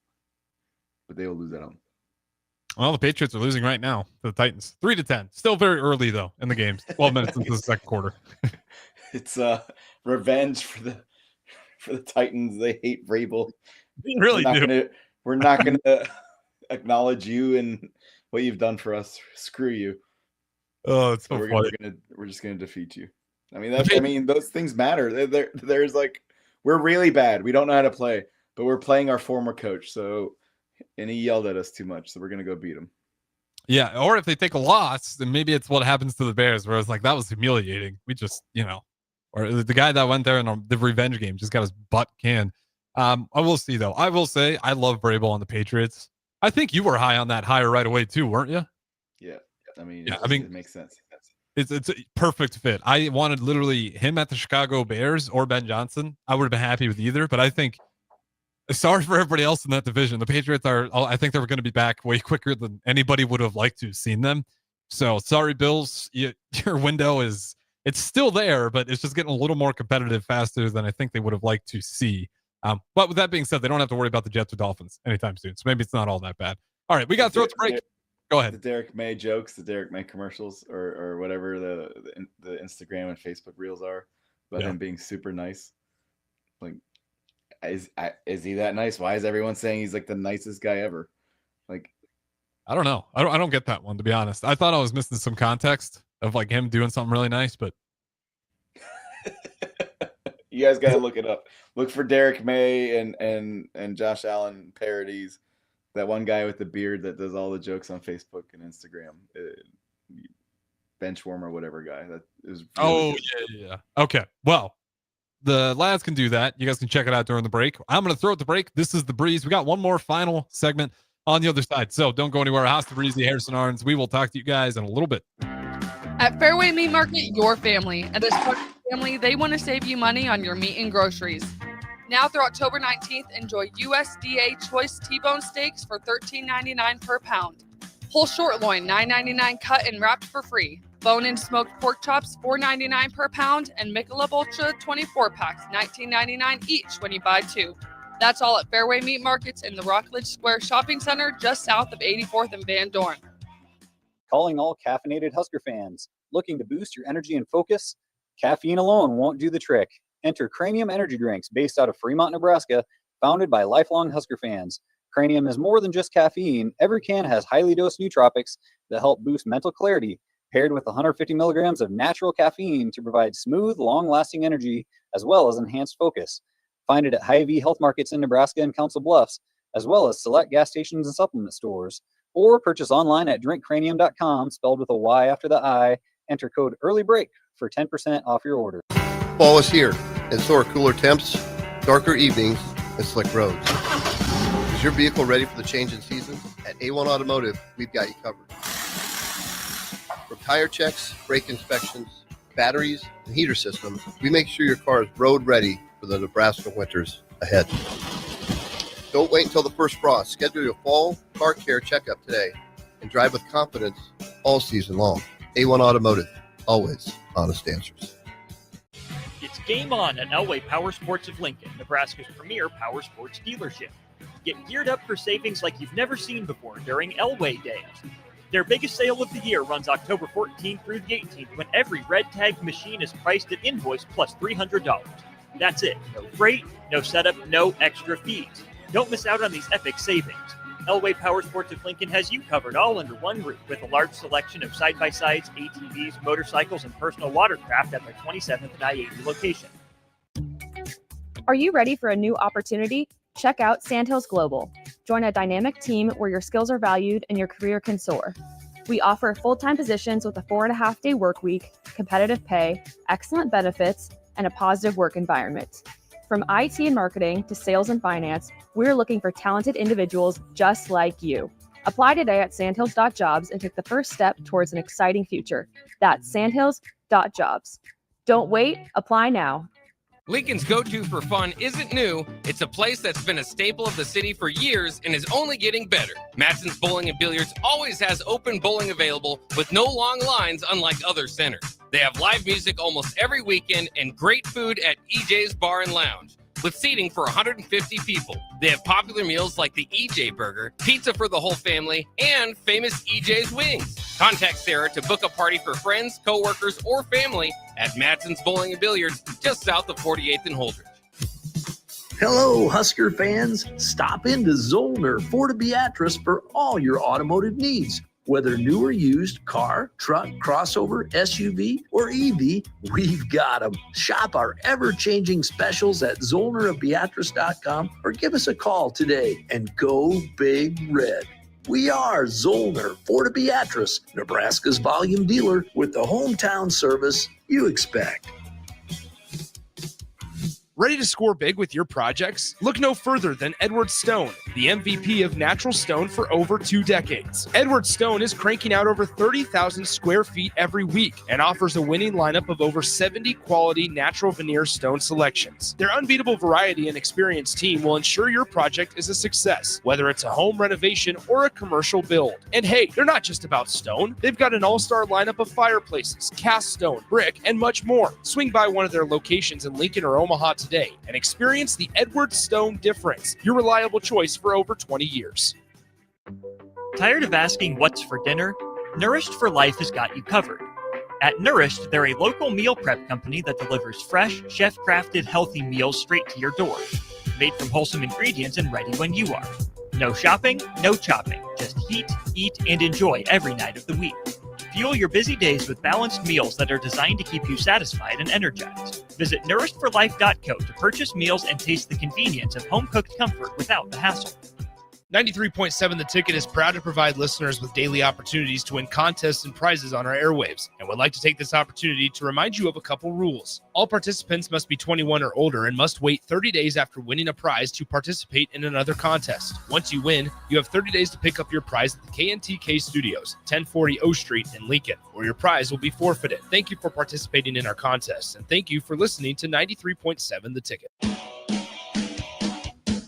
Speaker 11: but they will lose at home.
Speaker 4: Well, the Patriots are losing right now to the Titans, 3-10. Still very early though in the games. 12 minutes into the second quarter.
Speaker 11: It's revenge for the Titans. They hate Vrabel.
Speaker 4: They really do.
Speaker 11: We're not gonna acknowledge you and what you've done for us. Screw you.
Speaker 4: Oh, it's so funny.
Speaker 11: We're just gonna defeat you. I mean, those things matter. There's like we're really bad. We don't know how to play, but we're playing our former coach. And he yelled at us too much, so we're gonna go beat him.
Speaker 4: Yeah, or if they take a loss, then maybe it's what happens to the Bears, where it's like that was humiliating. We just, or the guy that went there in the revenge game just got his butt canned. I will see though. I will say I love Vrabel on the Patriots. I think you were high on that hire right away too, weren't you?
Speaker 11: Yeah,
Speaker 4: it
Speaker 11: makes sense.
Speaker 4: It's a perfect fit. I wanted literally him at the Chicago Bears or Ben Johnson. I would have been happy with either, but I think. Sorry for everybody else in that division. The Patriots I think they're going to be back way quicker than anybody would have liked to have seen them. So sorry, Bills. Your window it's still there, but it's just getting a little more competitive faster than I think they would have liked to see. But with that being said, they don't have to worry about the Jets or Dolphins anytime soon. So maybe it's not all that bad. All right, we got to throw it to break. Go ahead.
Speaker 11: The Derek May jokes, the Derek May commercials, or whatever the Instagram and Facebook reels are about him being super nice. Like, is he that nice? Why is everyone saying he's like the nicest guy ever? Like,
Speaker 4: I don't know. I don't get that one, to be honest. I thought I was missing some context of like him doing something really nice, but
Speaker 11: you guys got to look it up. Look for Derek May and Josh Allen parodies. That one guy with the beard that does all the jokes on Facebook and Instagram. Benchwarmer, whatever guy. That is. Really
Speaker 4: yeah. Okay. Well, the lads can do that. You guys can check it out during the break. I'm going to throw it to break. This is The Breeze. We got one more final segment on the other side. So don't go anywhere. House Tabrizi, Harrison Arns. We will talk to you guys in a little bit.
Speaker 18: At Fairway Meat Market, your family. At this family, they want to save you money on your meat and groceries. Now through October 19th, enjoy USDA choice T-bone steaks for $13.99 per pound. Whole short loin, $9.99 cut and wrapped for free. Bone-in smoked pork chops, $4.99 per pound, and Michelob Ultra 24 packs, $19.99 each when you buy two. That's all at Fairway Meat Markets in the Rockledge Square Shopping Center, just south of 84th and Van Dorn.
Speaker 19: Calling all caffeinated Husker fans. Looking to boost your energy and focus? Caffeine alone won't do the trick. Enter Cranium Energy Drinks based out of Fremont, Nebraska, founded by lifelong Husker fans. Cranium is more than just caffeine. Every can has highly dosed nootropics that help boost mental clarity, paired with 150 milligrams of natural caffeine to provide smooth, long-lasting energy as well as enhanced focus. Find it at Hy-Vee Health Markets in Nebraska and Council Bluffs, as well as select gas stations and supplement stores. Or purchase online at drinkcranium.com, spelled with a Y after the I. Enter code EARLYBREAK for 10% off your order.
Speaker 10: Fall is here, and so are cooler temps, darker evenings, and slick roads. Is your vehicle ready for the change in seasons? At A1 Automotive, we've got you covered. From tire checks, brake inspections, batteries, and heater systems, we make sure your car is road ready for the Nebraska winters ahead. Don't wait until the first frost. Schedule your fall car care checkup today and drive with confidence all season long. A1 Automotive, always honest answers.
Speaker 8: It's game on at Elway Power Sports of Lincoln, Nebraska's premier power sports dealership. Get geared up for savings like you've never seen before during Elway Days. Their biggest sale of the year runs October 14th through the 18th when every red tagged machine is priced at invoice plus $300. That's it. No freight, no setup, no extra fees. Don't miss out on these epic savings. Elway Power Sports of Lincoln has you covered all under one roof with a large selection of side-by-sides, ATVs, motorcycles, and personal watercraft at their 27th and I-80 location.
Speaker 20: Are you ready for a new opportunity? Check out Sandhills Global. Join a dynamic team where your skills are valued and your career can soar. We offer full-time positions with a 4.5-day work week, competitive pay, excellent benefits, and a positive work environment. From IT and marketing to sales and finance, we're looking for talented individuals just like you. Apply today at sandhills.jobs and take the first step towards an exciting future. That's sandhills.jobs. Don't wait, apply now.
Speaker 21: Lincoln's go-to for fun isn't new. It's a place that's been a staple of the city for years and is only getting better. Matson's Bowling and Billiards always has open bowling available with no long lines unlike other centers. They have live music almost every weekend and great food at EJ's Bar and Lounge with seating for 150 people. They have popular meals like the EJ Burger, pizza for the whole family, and famous EJ's Wings. Contact Sarah to book a party for friends, coworkers, or family at Matson's Bowling and Billiards just south of 48th and Holdridge.
Speaker 22: Hello, Husker fans. Stop into Zollner Ford of Beatrice for all your automotive needs. Whether new or used, car, truck, crossover, SUV, or EV, we've got them. Shop our ever-changing specials at ZollnerofBeatrice.com or give us a call today and go Big Red. We are Zollner Ford of Beatrice, Nebraska's volume dealer with the hometown service you expect.
Speaker 9: Ready to score big with your projects? Look no further than Edward Stone, the MVP of natural stone for over 2 decades. Edward Stone is cranking out over 30,000 square feet every week and offers a winning lineup of over 70 quality natural veneer stone selections. Their unbeatable variety and experienced team will ensure your project is a success, whether it's a home renovation or a commercial build. And hey, they're not just about stone. They've got an all-star lineup of fireplaces, cast stone, brick, and much more. Swing by one of their locations in Lincoln or Omaha today and experience the Edward Stone difference, your reliable choice for over 20 years.
Speaker 8: Tired of asking what's for dinner? Nourished for Life has got you covered. At Nourished, they're a local meal prep company that delivers fresh, chef-crafted, healthy meals straight to your door. Made from wholesome ingredients and ready when you are. No shopping, no chopping. Just heat, eat, and enjoy every night of the week. Fuel your busy days with balanced meals that are designed to keep you satisfied and energized. Visit nourishedforlife.co to purchase meals and taste the convenience of home-cooked comfort without the hassle.
Speaker 9: 93.7 The Ticket is proud to provide listeners with daily opportunities to win contests and prizes on our airwaves, and would like to take this opportunity to remind you of a couple rules. All participants must be 21 or older and must wait 30 days after winning a prize to participate in another contest. Once you win, you have 30 days to pick up your prize at the KNTK Studios, 1040 O Street in Lincoln, or your prize will be forfeited. Thank you for participating in our contest, and thank you for listening to 93.7 The Ticket.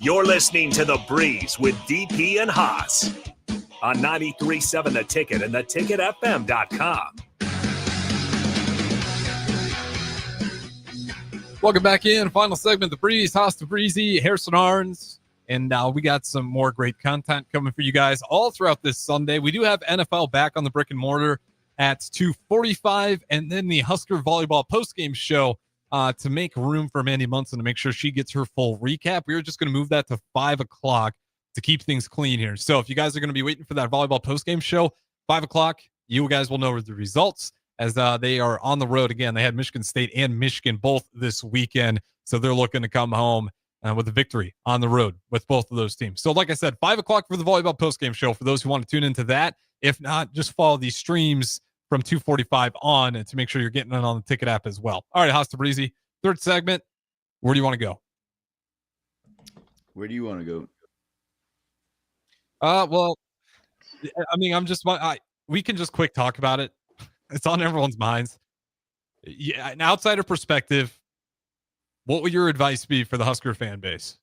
Speaker 5: You're listening to The Breeze with DP and Haas on 93.7 The Ticket and theticketfm.com.
Speaker 4: Welcome back in. Final segment, The Breeze, Haas Tabrizi, Harrison Arns. And now we got some more great content coming for you guys all throughout this Sunday. We do have NFL back on the brick and mortar at 2:45, and then the Husker Volleyball postgame show to make room for Mandy Munson to make sure she gets her full recap. We are just going to move that to 5 o'clock to keep things clean here. So if you guys are going to be waiting for that volleyball postgame show, 5 o'clock, you guys will know the results as they are on the road again. They had Michigan State and Michigan both this weekend, so they're looking to come home with a victory on the road with both of those teams. So like I said, 5 o'clock for the volleyball postgame show for those who want to tune into that. If not, just follow these streams from 2:45 on and to make sure you're getting it on the Ticket app as well. All right, Haas Tabrizi, third segment. Where do you want to go?
Speaker 11: Where do you want to go?
Speaker 4: Well, I mean, we can just quick talk about it. It's on everyone's minds. Yeah, an outsider perspective. What would your advice be for the Husker fan base?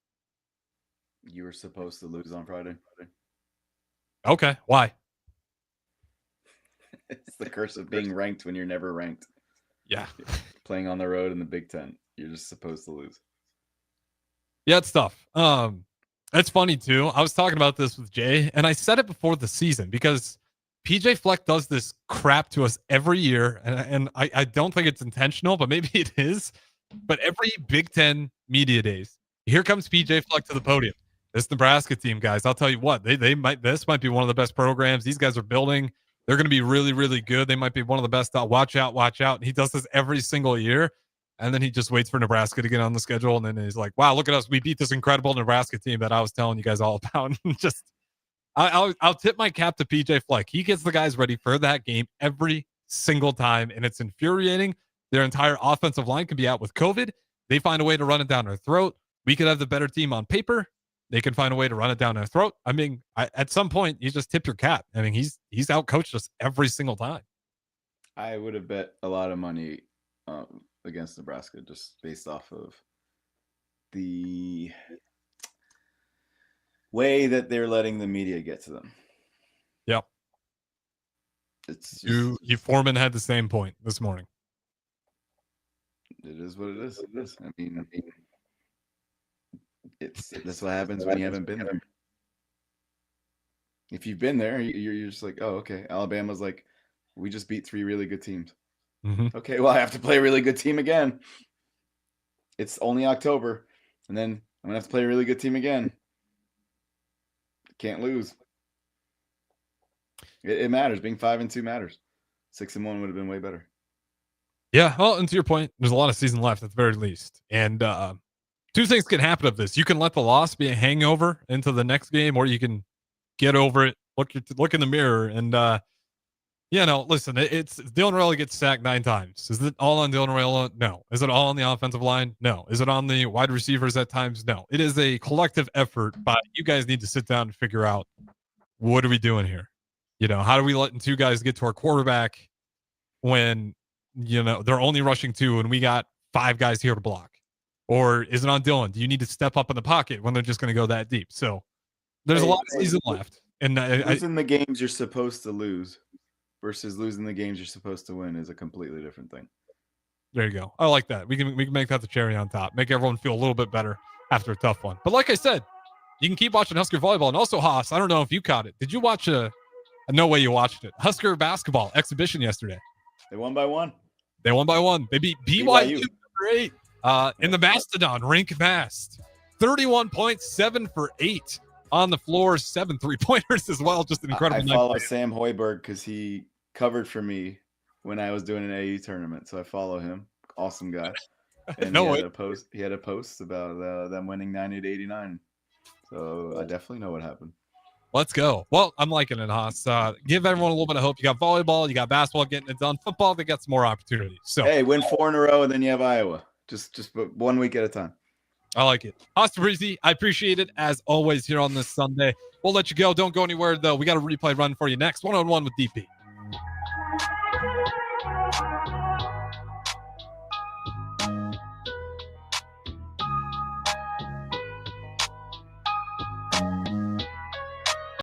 Speaker 11: You were supposed to lose on Friday.
Speaker 4: Okay, why?
Speaker 11: It's the curse of being ranked when you're never ranked.
Speaker 4: Yeah.
Speaker 11: Playing on the road in the Big Ten. You're just supposed to lose.
Speaker 4: Yeah, it's tough. It's funny too. I was talking about this with Jay, and I said it before the season because PJ Fleck does this crap to us every year, and I don't think it's intentional, but maybe it is. But every Big Ten media days, here comes PJ Fleck to the podium. This Nebraska team, guys, I'll tell you what, this might be one of the best programs. These guys are building. They're going to be really, really good. They might be one of the best. Watch out, watch out. He does this every single year. And then he just waits for Nebraska to get on the schedule. And then he's like, wow, look at us. We beat this incredible Nebraska team that I was telling you guys all about. Just, I'll tip my cap to PJ Fleck. He gets the guys ready for that game every single time. And it's infuriating. Their entire offensive line could be out with COVID. They find a way to run it down their throat. We could have the better team on paper. They can find a way to run it down their throat. I mean, at some point, you just tip your cap. I mean, he's outcoached us every single time.
Speaker 11: I would have bet a lot of money against Nebraska just based off of the way that they're letting the media get to them.
Speaker 4: Yep.
Speaker 11: It's
Speaker 4: you Foreman had the same point this morning.
Speaker 11: It is what it is. It is. I mean, that's what happens when you haven't been there. If you've been there, you're just like, oh, okay. Alabama's like, we just beat 3 really good teams.
Speaker 4: Mm-hmm.
Speaker 11: Okay, well, I have to play a really good team again. It's only October, and then I'm gonna have to play a really good team again. Can't lose. It matters. Being 5-2 matters. 6-1 would have been way better.
Speaker 4: Yeah, well, and to your point, there's a lot of season left at the very least. And 2 things can happen of this. You can let the loss be a hangover into the next game, or you can get over it, look in the mirror, and listen, it's Dylan Raiola gets sacked 9 times. Is it all on Dylan Raiola? No. Is it all on the offensive line? No. Is it on the wide receivers at times? No. It is a collective effort, but you guys need to sit down and figure out, what are we doing here? How do we let 2 guys get to our quarterback when they're only rushing 2 and we got 5 guys here to block? Or is it on Dylan? Do you need to step up in the pocket when they're just going to go that deep? So there's a lot of season left. And
Speaker 11: losing the games you're supposed to lose versus losing the games you're supposed to win is a completely different thing.
Speaker 4: There you go. I like that. We can make that the cherry on top. Make everyone feel a little bit better after a tough one. But like I said, you can keep watching Husker volleyball. And also, Haas, I don't know if you caught it. Did you watch no way you watched it. Husker basketball exhibition yesterday.
Speaker 11: They won by 1.
Speaker 4: They won by 1. They beat BYU number 8 in the Mastodon, Rink Mast. 31 points, 7 for 8 on the floor, 7 3-pointers as well. Just an incredible night.
Speaker 11: I follow Sam Hoiberg because he covered for me when I was doing an AE tournament. So I follow him. Awesome guy. And he had a post about them winning 90-89. So I definitely know what happened.
Speaker 4: Let's go. Well, I'm liking it, Haas. Give everyone a little bit of hope. You got volleyball, you got basketball getting it done. Football, they got some more opportunities. So
Speaker 11: hey, win 4 in a row, and then you have Iowa. Just 1 week at a time.
Speaker 4: I like it. Haas Tabrizi, I appreciate it as always here on this Sunday. We'll let you go. Don't go anywhere, though. We got a replay run for you next. 1-on-1 with DP.